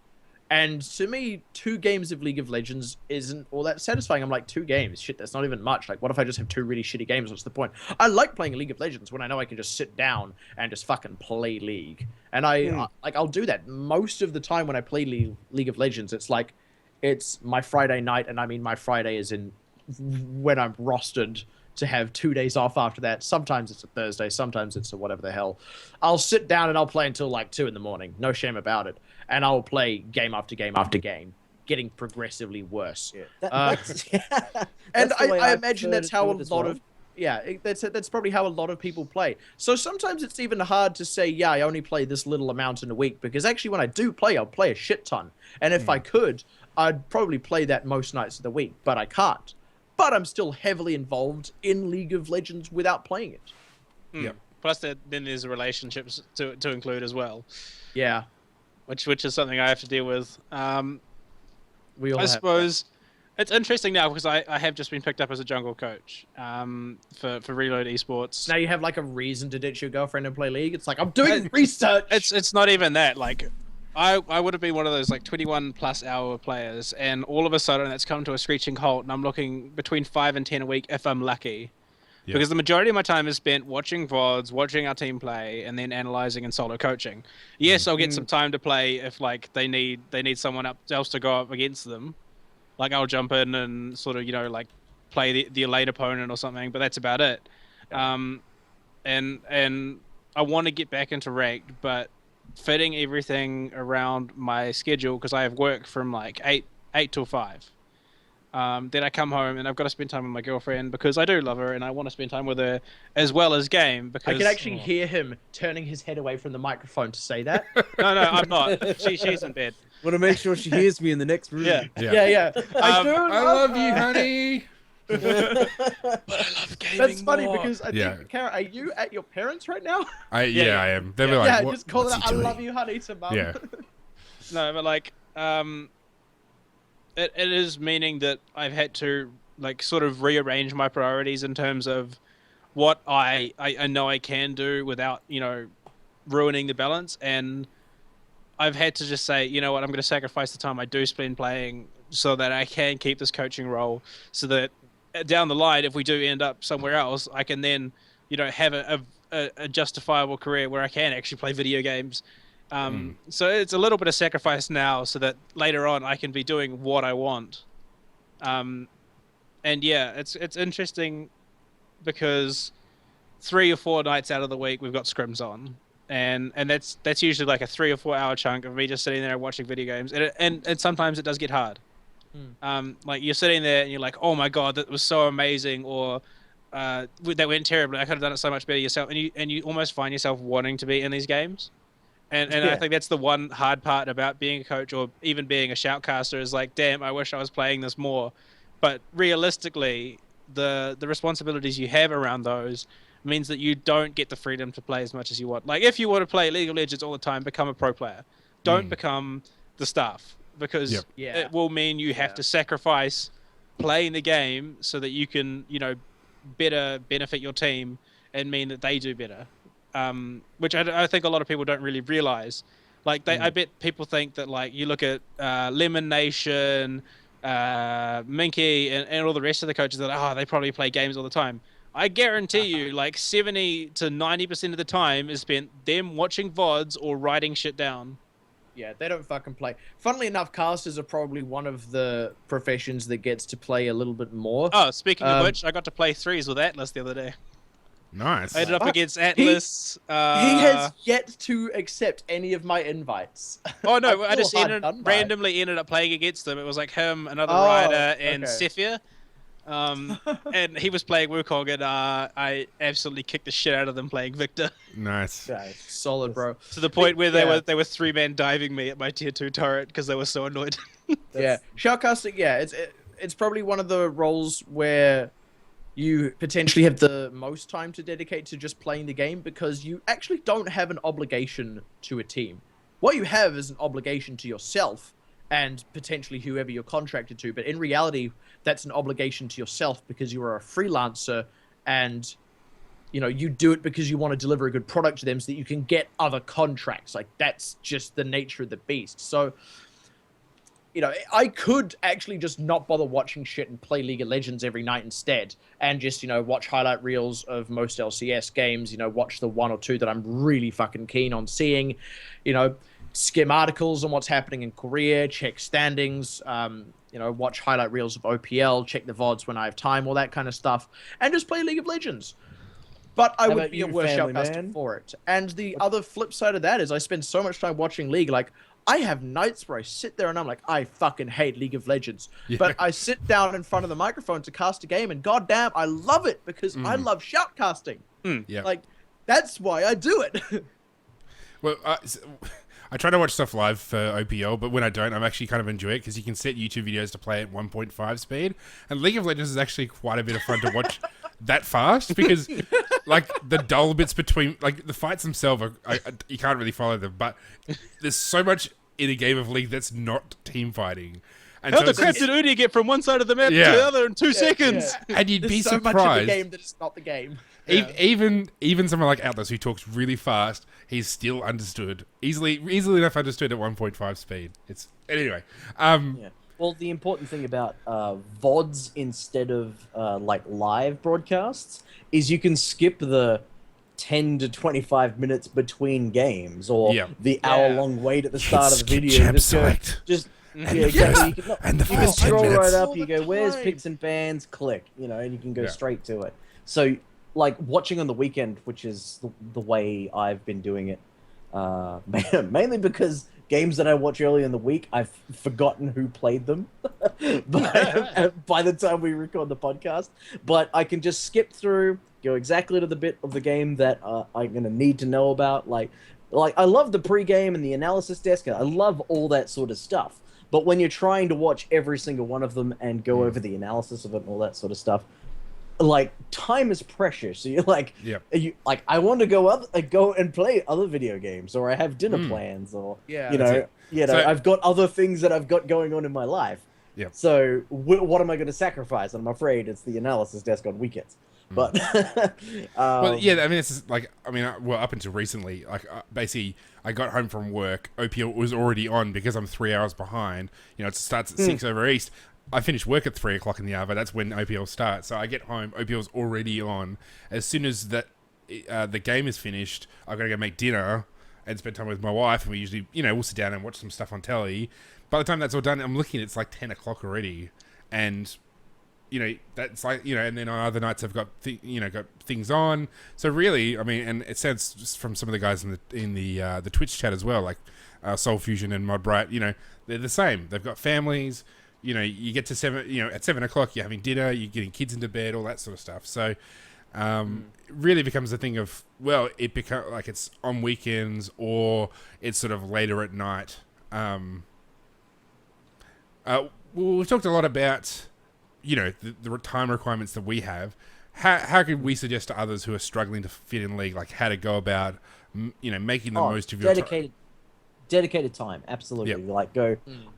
And to me, 2 games of League of Legends isn't all that satisfying. I'm like, 2 games? Shit, that's not even much. Like, what if I just have 2 really shitty games? What's the point? I like playing League of Legends when I know I can just sit down and just fucking play League. And I'll do that. Most of the time when I play League of Legends, it's like, it's my Friday night, and I mean my Friday is in when I'm rostered to have 2 days off after that. Sometimes it's a Thursday, sometimes it's a whatever the hell. I'll sit down and I'll play until like 2 in the morning. No shame about it. And I'll play game after game after game, getting progressively worse. And I imagine that's how a lot of that's probably how a lot of people play. So sometimes it's even hard to say, yeah, I only play this little amount in a week, because actually when I do play, I'll play a shit ton. And if I could, I'd probably play that most nights of the week, but I can't. But I'm still heavily involved in League of Legends without playing it. Yep. Plus, then there's relationships to include as well, Yeah, which is something I have to deal with. we all I have suppose it's interesting now because I have just been picked up as a jungle coach for Reload Esports. Now you have like a reason to ditch your girlfriend and play League. It's like, I'm doing research. It's not even that. Like, I would have been one of those like 21+ hour players, and all of a sudden it's come to a screeching halt, and I'm looking between 5 and 10 a week if I'm lucky. Yeah. Because the majority of my time is spent watching VODs, watching our team play, and then analyzing and solo coaching. Yes, I'll get some time to play if like they need someone else to go up against them. Like I'll jump in and sort of, you know, like play the late opponent or something, but that's about it. And I want to get back into ranked, but fitting everything around my schedule, because I have work from like 8 till 5. Then I come home and I've got to spend time with my girlfriend because I do love her and I want to spend time with her as well as game. Because I can actually hear him turning his head away from the microphone to say that. no, I'm not. She's in bed. Want to make sure she hears me in the next room. Yeah. Yeah. I do. I love you, honey. But I love gaming. That's funny more. because I Yeah. think, Kara, are you at your parents right now? Yeah, I am. They'll be Yeah, like, what, just call it what's out, he I doing? love you, honey, to mum. Yeah. No, but like, it is meaning that I've had to like sort of rearrange my priorities in terms of what I know I can do without, you know, ruining the balance. And I've had to just say, you know what, I'm going to sacrifice the time I do spend playing so that I can keep this coaching role, so that down the line, if we do end up somewhere else, I can then, you know, have a justifiable career where I can actually play video games. So it's a little bit of sacrifice now so that later on I can be doing what I want. And yeah, it's interesting because 3 or 4 nights out of the week we've got scrims on, and that's usually like a 3 or 4 hour chunk of me just sitting there watching video games, and sometimes it does get hard. Like you're sitting there and you're like, oh my god, that was so amazing, or that went terribly, I could have done it so much better yourself, and you almost find yourself wanting to be in these games. And I think that's the one hard part about being a coach or even being a shoutcaster is like, damn, I wish I was playing this more. But realistically, the responsibilities you have around those means that you don't get the freedom to play as much as you want. Like if you want to play League of Legends all the time, become a pro player. Don't become the staff. because Yep. Yeah. it will mean you have Yeah. to sacrifice playing the game so that you can, better benefit your team and mean that they do better. Which I think a lot of people don't really realize. Like I bet people think that like you look at Lemon Nation, Minky, and all the rest of the coaches that they probably play games all the time. I guarantee you, like 70 to 90% of the time is spent them watching VODs or writing shit down. Yeah, they don't fucking play. Funnily enough, casters are probably one of the professions that gets to play a little bit more. Oh, speaking of which, I got to play threes with Atlas the other day. Nice. I ended up Fuck. against Atlas. He has yet to accept any of my invites. Oh no, I I just feel hard done by. randomly ended up playing against them. It was like him, another Oh, rider, and okay. Sephir. And he was playing Wukong, and I absolutely kicked the shit out of them playing Victor. Nice. Solid, bro. To the point where Yeah. they were 3-man diving me at my tier 2 turret because they were so annoyed. Yeah, shoutcasting. Yeah, it's probably one of the roles where you potentially have the most time to dedicate to just playing the game because you actually don't have an obligation to a team. What you have is an obligation to yourself and potentially whoever you're contracted to. But in reality, that's an obligation to yourself because you are a freelancer and you do it because you want to deliver a good product to them so that you can get other contracts. Like that's just the nature of the beast. So I could actually just not bother watching shit and play League of Legends every night instead and just, watch highlight reels of most LCS games, watch the one or two that I'm really fucking keen on seeing, skim articles on what's happening in Korea, check standings, watch highlight reels of OPL, check the VODs when I have time, all that kind of stuff, and just play League of Legends. But I would be a worse shoutcaster for it. And the other flip side of that is I spend so much time watching League, like, I have nights where I sit there and I'm like, I fucking hate League of Legends. Yeah. But I sit down in front of the microphone to cast a game and goddamn, I love it because I love shoutcasting. Yeah. Like, that's why I do it. Well, I try to watch stuff live for OPL, but when I don't, I'm actually kind of enjoy it because you can set YouTube videos to play at 1.5 speed. And League of Legends is actually quite a bit of fun to watch that fast because, like, the dull bits between, like, the fights themselves, you can't really follow them, but there's so much in a game of League that's not team fighting. And How the it's- crap did Uni get from one side of the map to Yeah. the other in 2 seconds? and you'd There's be so much of the surprised. game that it's not the game. Even someone like Atlas who talks really fast, he's still understood easily enough understood at 1.5 speed. It's anyway. Yeah. Well, the important thing about VODs instead of like live broadcasts is you can skip the 10 to 25 minutes between games or Yeah. the hour-long wait at the start of the skip video. champ Just go, select. just And yeah, the exactly. first- and the You can first 10 scroll minutes. right up. All You the go, "Where's time. picks and bans?" Click, and you can go Yeah. straight to it. So, like watching on the weekend, which is the way I've been doing it, mainly because games that I watch early in the week, I've forgotten who played them by the time we record the podcast. But I can just skip through, go exactly to the bit of the game that I'm gonna need to know about. Like I love the pregame and the analysis desk. I love all that sort of stuff. But when you're trying to watch every single one of them and go over the analysis of it and all that sort of stuff, like time is precious. So you're like, Yep. I want to go and play other video games, or I have dinner plans, or Yeah, that's it. So- I've got other things that I've got going on in my life. Yep. So what am I going to sacrifice? And I'm afraid it's the analysis desk on weekends. But Well, yeah, I mean, it's just like, well, up until recently, like, basically, I got home from work, OPL was already on because I'm 3 hours behind. It starts at 6 over East. I finish work at 3 o'clock in the hour, but that's when OPL starts. So I get home, OPL's already on. As soon as the game is finished, I've got to go make dinner and spend time with my wife, and we usually, we'll sit down and watch some stuff on telly. By the time that's all done, I'm looking, it's like 10 o'clock already. And that's like, and then on other nights I've got, got things on. So really, I mean, and it sounds just from some of the guys in the Twitch chat as well, like Soul Fusion and Mod Bright, they're the same. They've got families. You get to 7, at 7 o'clock, you're having dinner, you're getting kids into bed, all that sort of stuff. So, it really becomes a thing of, well, it becomes like it's on weekends or it's sort of later at night. We've talked a lot about, the time requirements that we have. How could we suggest to others who are struggling to fit in League, like how to go about, making the most of your time? dedicated time, absolutely. Yep. Like go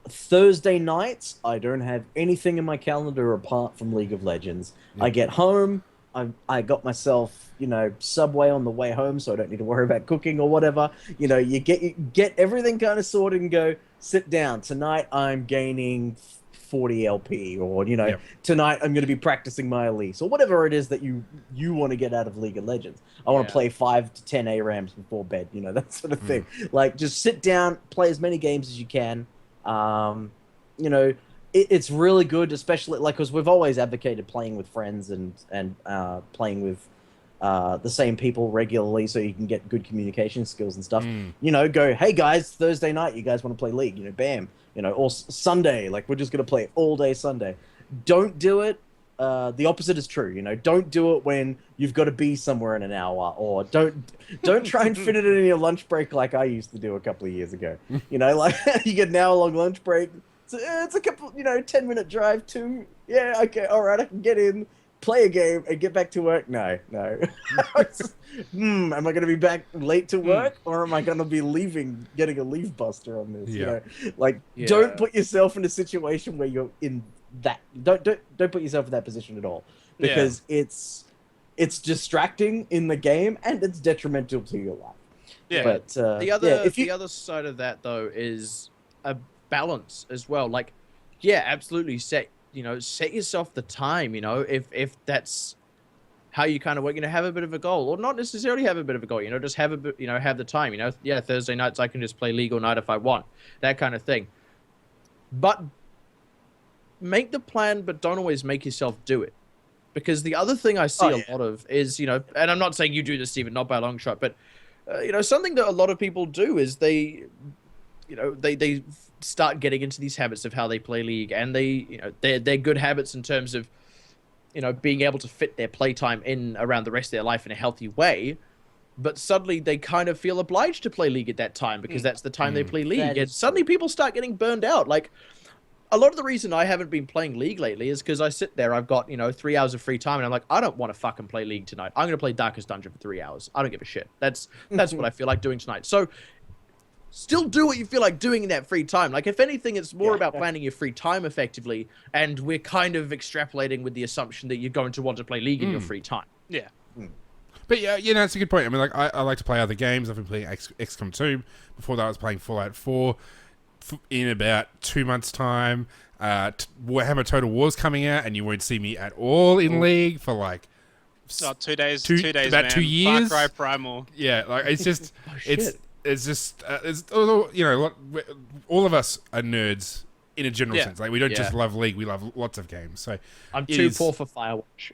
Thursday nights, I don't have anything in my calendar apart from League of Legends. Yep. I get home, I got myself, Subway on the way home, so I don't need to worry about cooking or whatever. You get everything kind of sorted and go, sit down. Tonight I'm gaining 40 LP, or tonight I'm going to be practicing my Elise, or whatever it is that you want to get out of League of Legends. I want to play 5 to 10 ARAMs before bed, that sort of thing. Like, just sit down, play as many games as you can. It's really good, especially because we've always advocated playing with friends and playing with the same people regularly, so you can get good communication skills and stuff. Go, hey guys, Thursday night, you guys want to play League? Bam. Or Sunday, we're just gonna play all day Sunday. Don't do it. The opposite is true. Don't do it when you've got to be somewhere in an hour, or don't try and fit it in your lunch break like I used to do a couple of years ago. You get an hour-long lunch break. It's a couple, 10-minute drive to, okay, all right, I can get in, play a game, and get back to work. No. Am I going to be back late to work, or am I going to be getting a leave buster on this? Don't put yourself in a situation where you're in that. Don't put yourself in that position at all, because it's distracting in the game and it's detrimental to your life. Yeah. But the other side of that though is a balance as well. Absolutely set yourself the time. If that's how you kind of work, have a bit of a goal, or not necessarily have a bit of a goal. Just have a bit, have the time. Thursday nights I can just play League all night if I want, that kind of thing. But make the plan, but don't always make yourself do it, because the other thing I see a lot of is, and I'm not saying you do this, Steven, not by a long shot, but something that a lot of people do is they start getting into these habits of how they play League, and they're good habits in terms of being able to fit their playtime in around the rest of their life in a healthy way, but suddenly they kind of feel obliged to play League at that time because that's the time they play League, and suddenly people start getting burned out. A lot of the reason I haven't been playing League lately is because I sit there, I've got 3 hours of free time, and I'm like, I don't want to fucking play League tonight. I'm going to play Darkest Dungeon for 3 hours. I don't give a shit. That's what I feel like doing tonight. So still do what you feel like doing in that free time. If anything, it's more about planning your free time effectively, and we're kind of extrapolating with the assumption that you're going to want to play League in your free time. Yeah. But it's a good point. I mean, I like to play other games. I've been playing XCOM 2. Before that, I was playing Fallout 4. In about 2 months' time, Warhammer Total War's coming out, and you won't see me at all in League for 2 days. 2 days, about man. 2 years. Far Cry Primal. Yeah, it's just it's just all of us are nerds in a general sense. We don't just love League; we love lots of games. So I'm too poor for Firewatch.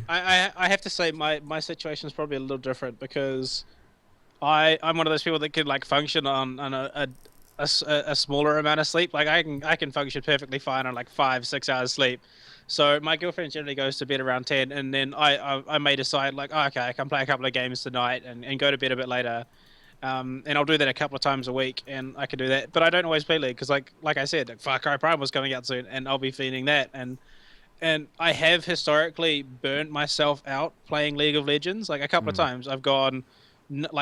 I have to say my situation is probably a little different, because I'm one of those people that could function on a smaller amount of sleep. I can function perfectly fine on 5-6 hours sleep. So my girlfriend generally goes to bed around 10, and then I may decide okay, I can play a couple of games tonight and go to bed a bit later. And I'll do that a couple of times a week, and I can do that. But I don't always play League, because like I said, Far Cry Primal was coming out soon, and I'll be feeding that. And I have historically burnt myself out playing League of Legends. A couple of times I've gone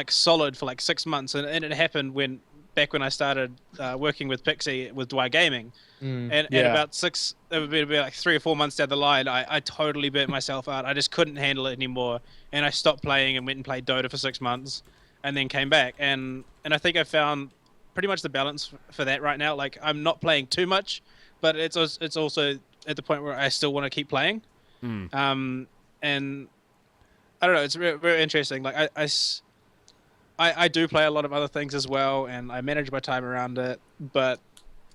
solid for 6 months, and it happened back when I started working with Pixie with Dwyer Gaming. And about 3 or 4 months down the line, I totally burnt myself out. I just couldn't handle it anymore, and I stopped playing and went and played Dota for 6 months, and then came back. And I think I found pretty much the balance for that right now. I'm not playing too much, but it's also at the point where I still want to keep playing. And I don't know, it's very, very interesting. I do play a lot of other things as well, and I manage my time around it, but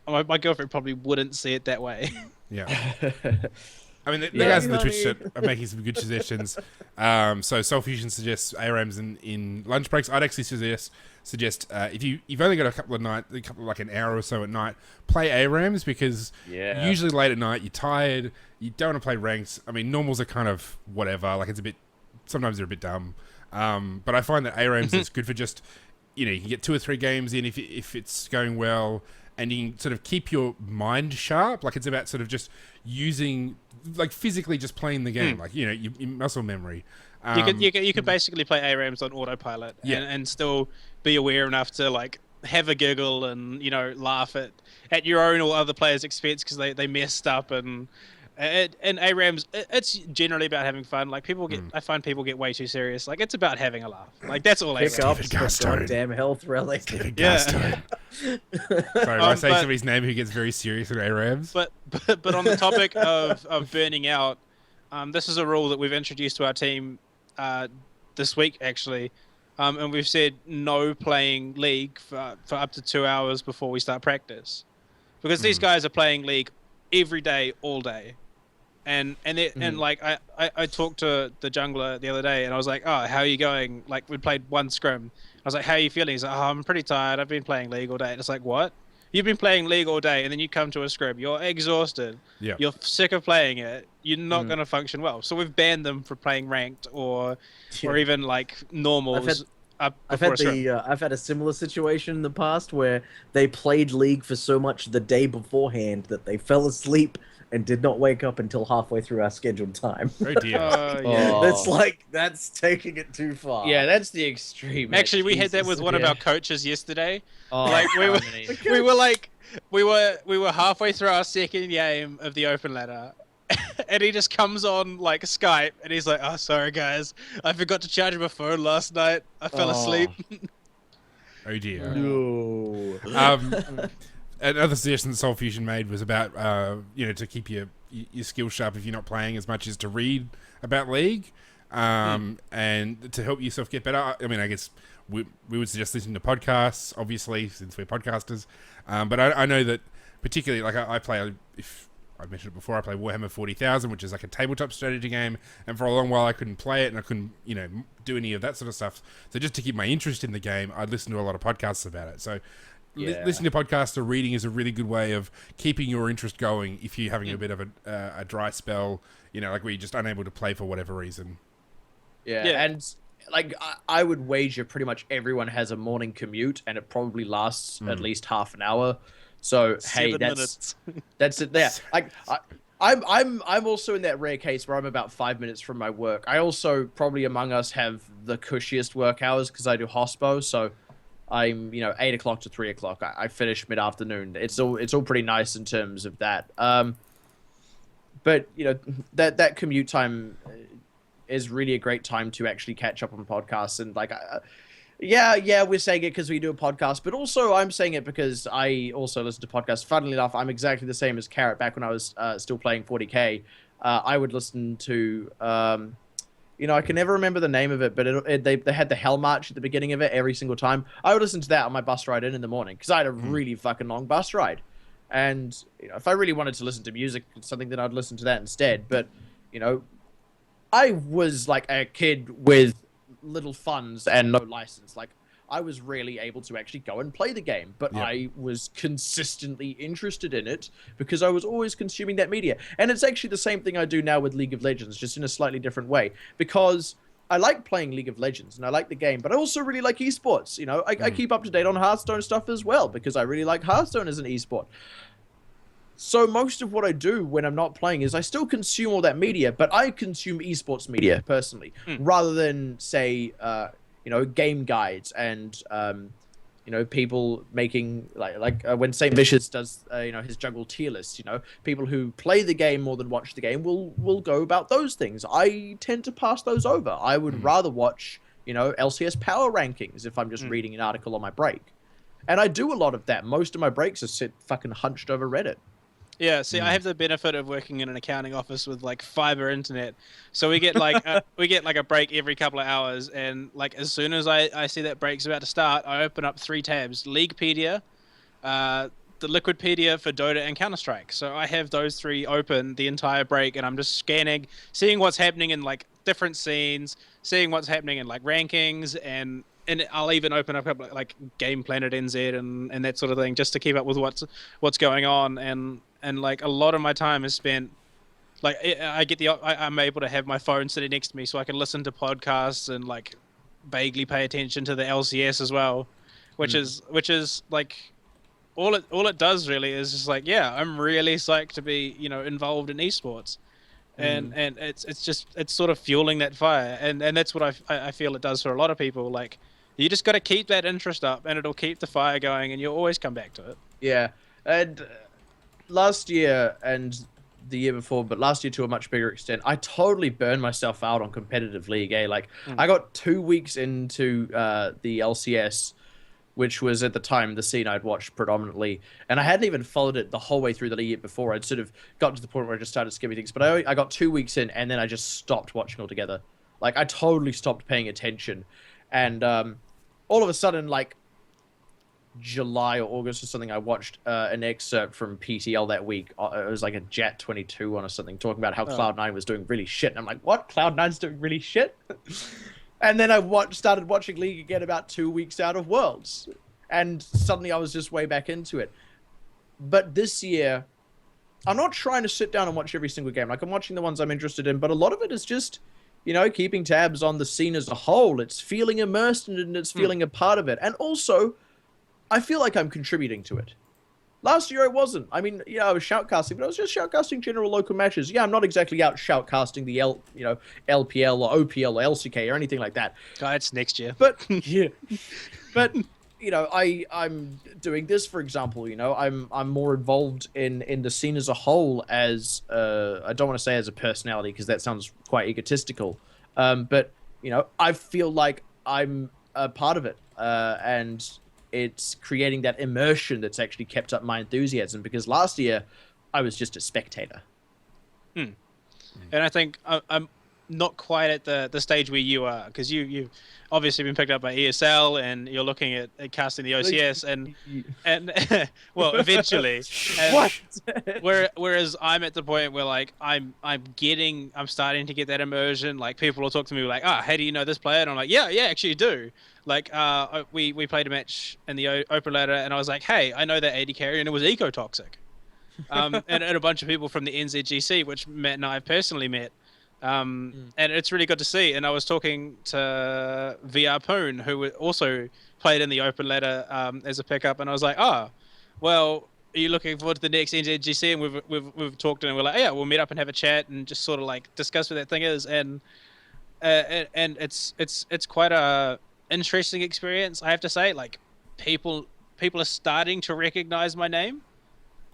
my girlfriend probably wouldn't see it that way. Yeah. I mean, the guys in the Twitch chat are making some good suggestions. So Soul Fusion suggests ARAMs in lunch breaks. I'd actually suggest if you've only got a couple an hour or so at night, play ARAMs, because usually late at night you're tired, you don't want to play ranked. I mean, normals are kind of whatever. Sometimes they're a bit dumb. But I find that ARAMs is good for just, you can get 2 or 3 games in if it's going well, and you can sort of keep your mind sharp. It's about sort of just using, physically just playing the game, your muscle memory. You could basically play ARAMs on autopilot and still be aware enough to have a giggle and laugh at your own or other players' expense because they messed up and ARAMs, it's generally about having fun. Like I find people get way too serious. Like it's about having a laugh. Like that's all Pick up David the Garstone. goddamn health relic. David Yeah. Garstone. Sorry, I say somebody's name who gets very serious at ARAMs. But on the topic of burning out, this is a rule that we've introduced to our team this week actually, and we've said no playing League for up to 2 hours before we start practice, because these guys are playing League every day, all day. And like I talked to the jungler the other day and I was like, oh, how are you going? Like we played one scrim. I was like, how are you feeling? He's like, oh, I'm pretty tired. I've been playing League all day. And it's like, what? You've been playing League all day and then you come to a scrim. You're exhausted. Yeah. You're sick of playing it. You're not going to function well. So we've banned them from playing ranked or even like normals. I've had a similar situation in the past where they played League for so much the day beforehand that they fell asleep and did not wake up until halfway through our scheduled time. Oh dear. Yeah. That's taking it too far. Yeah, that's the extreme. Actually, we had that Jesus. with one of our coaches yesterday. Oh, Like we were, Harmony. we were halfway through our second game of the open ladder, and he just comes on like Skype, and he's like, "Oh, sorry guys, I forgot to charge my phone last night. I fell asleep." Oh dear. No. Another suggestion that Soul Fusion made was about to keep your skills sharp if you're not playing as much as to read about League, and to help yourself get better. I mean, I guess we would suggest listening to podcasts, obviously, since we're podcasters. But I know that particularly, like I play, if I've mentioned it before, I play Warhammer 40,000, which is like a tabletop strategy game, and for a long while I couldn't play it and I couldn't do any of that sort of stuff. So just to keep my interest in the game, I'd listen to a lot of podcasts about it. So listening to podcasts or reading is a really good way of keeping your interest going if you're having a bit of a dry spell, like where you're just unable to play for whatever reason. Yeah, and like I would wager pretty much everyone has a morning commute, and it probably lasts at least half an hour. So hey, 7 minutes. that's it there. I'm also in that rare case where I'm about 5 minutes from my work. I also probably among us have the cushiest work hours because I do hospo, so I'm 8 o'clock to 3 o'clock. I finish mid afternoon. It's all pretty nice in terms of that. But that commute time is really a great time to actually catch up on podcasts and like. Yeah, we're saying it because we do a podcast, but also I'm saying it because I also listen to podcasts. Funnily enough, I'm exactly the same as Carrot back when I was still playing 40k. I would listen to, I can never remember the name of it, but they had the Hell March at the beginning of it every single time. I would listen to that on my bus ride in the morning because I had a really fucking long bus ride. And if I really wanted to listen to music, something, then I'd listen to that instead. But, I was like a kid with little funds and no license. Like I was rarely able to actually go and play the game, but I was consistently interested in it because I was always consuming that media. And it's actually the same thing I do now with League of Legends, just in a slightly different way, because I like playing League of Legends and I like the game, but I also really like esports. I keep up to date on Hearthstone stuff as well because I really like Hearthstone as an esport. So most of what I do when I'm not playing is I still consume all that media, but I consume esports media personally, rather than say, game guides and, people making like when Saint Vicious does, his jungle tier list. People who play the game more than watch the game will go about those things. I tend to pass those over. I would rather watch, LCS power rankings if I'm just reading an article on my break, and I do a lot of that. Most of my breaks are sit fucking hunched over Reddit. Yeah, see, I have the benefit of working in an accounting office with like fiber internet, so we get like a break every couple of hours, and like as soon as I see that break's about to start, I open up 3 tabs: Leaguepedia, the Liquidpedia for Dota, and Counter-Strike. So I have those 3 open the entire break, and I'm just scanning, seeing what's happening in like different scenes, seeing what's happening in like rankings, and I'll even open up like Game Planet NZ and that sort of thing just to keep up with what's going on, and like a lot of my time is spent like I'm able to have my phone sitting next to me so I can listen to podcasts and like vaguely pay attention to the LCS as well, which is like all it does really is just like, yeah, I'm really psyched to be involved in esports. And it's sort of fueling that fire, and that's what I feel it does for a lot of people. Like You just got to keep that interest up, and it'll keep the fire going, and you'll always come back to it. Yeah, and last year and the year before, but last year to a much bigger extent, I totally burned myself out on competitive league. Like, I got 2 weeks into the LCS, which was at the time the scene I'd watched predominantly, and I hadn't even followed it the whole way through the year before. I'd sort of got to the point where I just started skipping things, but I got 2 weeks in, and then I just stopped watching altogether. Like, I totally stopped paying attention, and all of a sudden, like, July or August or something, I watched an excerpt from PTL that week. It was like a Jet 22 one or something, talking about how Cloud9 was doing really shit. And I'm like, what? Cloud9's doing really shit? And then I started watching League again about 2 weeks out of Worlds. And suddenly I was just way back into it. But this year, I'm not trying to sit down and watch every single game. Like, I'm watching the ones I'm interested in, but a lot of it is just, you know, keeping tabs on the scene as a whole. It's feeling immersed in it, and it's feeling a part of it. And also, I feel like I'm contributing to it. Last year I wasn't. I mean, yeah, I was shoutcasting, but I was just shoutcasting general local matches. Yeah, I'm not exactly out shoutcasting the LPL or OPL or LCK or anything like that. It's next year. But yeah, but you know, I'm doing this, for example. You know, I'm more involved in the scene as a whole as I don't want to say as a personality because that sounds quite egotistical. But you know, I feel like I'm a part of it, and it's creating that immersion that's actually kept up my enthusiasm, because last year I was just a spectator. And I think I'm not quite at the stage where you are, because you obviously been picked up by ESL and you're looking at casting the OCS and well, eventually. And whereas I'm at the point where like I'm starting to get that immersion. Like, people will talk to me like, how do you know this player? And I'm like, yeah, actually do. Like, we played a match in the open ladder, and I was like, hey, I know that AD carry, and it was eco-toxic. And a bunch of people from the NZGC, which Matt and I have personally met. And it's really good to see. And I was talking to VR Poon, who also played in the open ladder as a pickup, and I was like, well, are you looking forward to the next NZGC? And we've talked, and we're like, yeah, we'll meet up and have a chat and just sort of like discuss what that thing is. And it's quite a interesting experience, I have to say. Like, people are starting to recognize my name.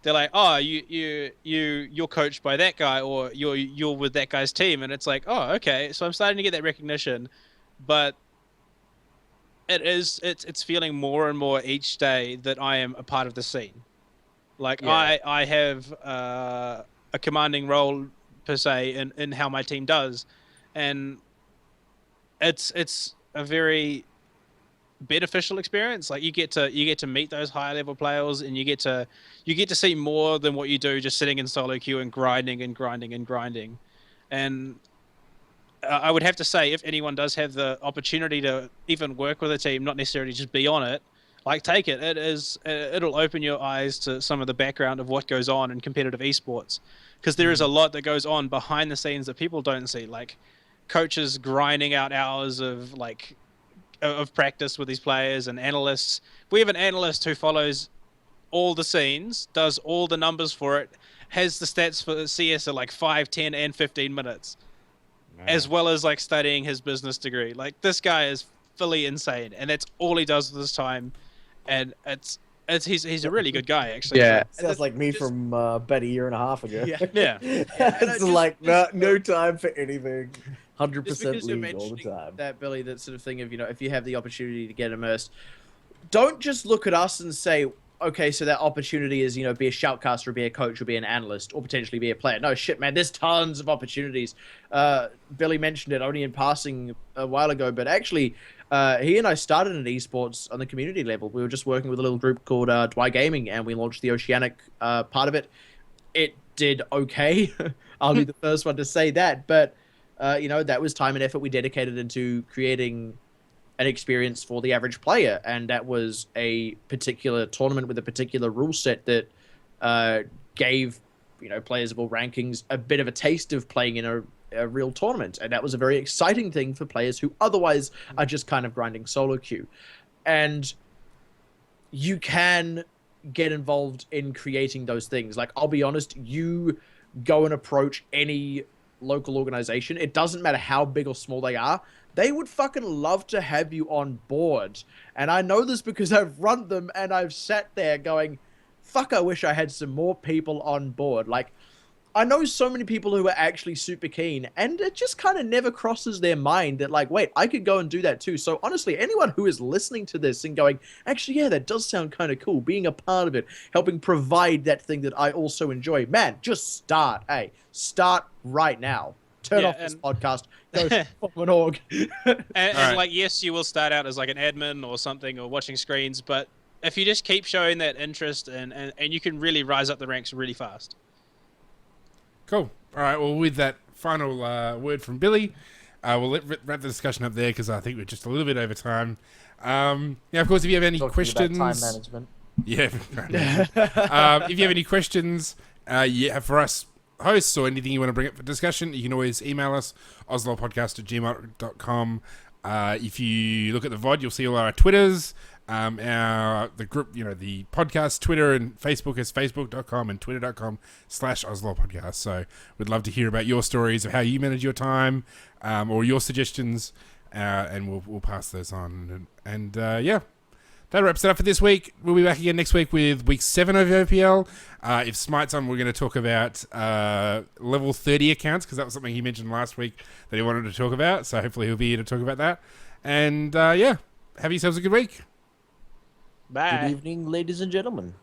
They're like, you're coached by that guy, or you're with that guy's team, and it's like, okay. So I'm starting to get that recognition, but it's feeling more and more each day that I am a part of the scene. Like, yeah. I have a commanding role per se in how my team does, and it's a very beneficial experience. Like, you get to meet those higher level players, and you get to see more than what you do just sitting in solo queue and grinding. And I would have to say, if anyone does have the opportunity to even work with a team, not necessarily just be on it, like, take it. It'll open your eyes to some of the background of what goes on in competitive esports, because there is a lot that goes on behind the scenes that people don't see, like coaches grinding out hours of practice with these players, and analysts. We have an analyst who follows all the scenes, does all the numbers for it, has the stats for CS at like 5, 10, and 15 minutes, as well as like studying his business degree. Like, this guy is fully insane, and that's all he does with his time. And he's a really good guy, actually. Yeah, sounds like me from about a year and a half ago. Yeah. It's like no time for anything. 100% league all the time. That, Billy, that sort of thing of, you know, if you have the opportunity to get immersed, don't just look at us and say, okay, so that opportunity is, you know, be a shoutcaster, or be a coach, or be an analyst, or potentially be a player. No, shit, man, there's tons of opportunities. Billy mentioned it only in passing a while ago, but actually, he and I started in esports on the community level. We were just working with a little group called Dwy Gaming, and we launched the Oceanic part of it. It did okay. I'll be the first one to say that, but you know, that was time and effort we dedicated into creating an experience for the average player, and that was a particular tournament with a particular rule set that gave, you know, players of all rankings a bit of a taste of playing in a real tournament, and that was a very exciting thing for players who otherwise are just kind of grinding solo queue. And you can get involved in creating those things. Like, I'll be honest, you go and approach any local organization, it doesn't matter how big or small they are, they would fucking love to have you on board. And I know this because I've run them and I've sat there going, fuck, I wish I had some more people on board. Like, I know so many people who are actually super keen, and it just kind of never crosses their mind that, like, wait, I could go and do that too. So honestly, anyone who is listening to this and going, actually, yeah, that does sound kind of cool, being a part of it, helping provide that thing that I also enjoy, man, just start. Hey, start right now. Turn off this podcast. Go form an org. And like, yes, you will start out as like an admin or something, or watching screens, but if you just keep showing that interest, and you can really rise up the ranks really fast. Cool. All right. Well, with that final word from Billy, we'll wrap the discussion up there because I think we're just a little bit over time. Now, of course, if you have any questions, about time management. Yeah. If you have any questions, for us hosts or anything you want to bring up for discussion, you can always email us, ozlolpodcast@gmail.com. If you look at the VOD, you'll see all our Twitters. The group, the podcast Twitter and Facebook is facebook.com and twitter.com/OzLoL podcast. So we'd love to hear about your stories of how you manage your time, or your suggestions, and we'll pass those on. And that wraps it up for this week. We'll be back again next week with week 7 of OPL. If Smite's on, we're going to talk about level 30 accounts, because that was something he mentioned last week that he wanted to talk about. So hopefully he'll be here to talk about that. And have yourselves a good week. Bye. Good evening, ladies and gentlemen.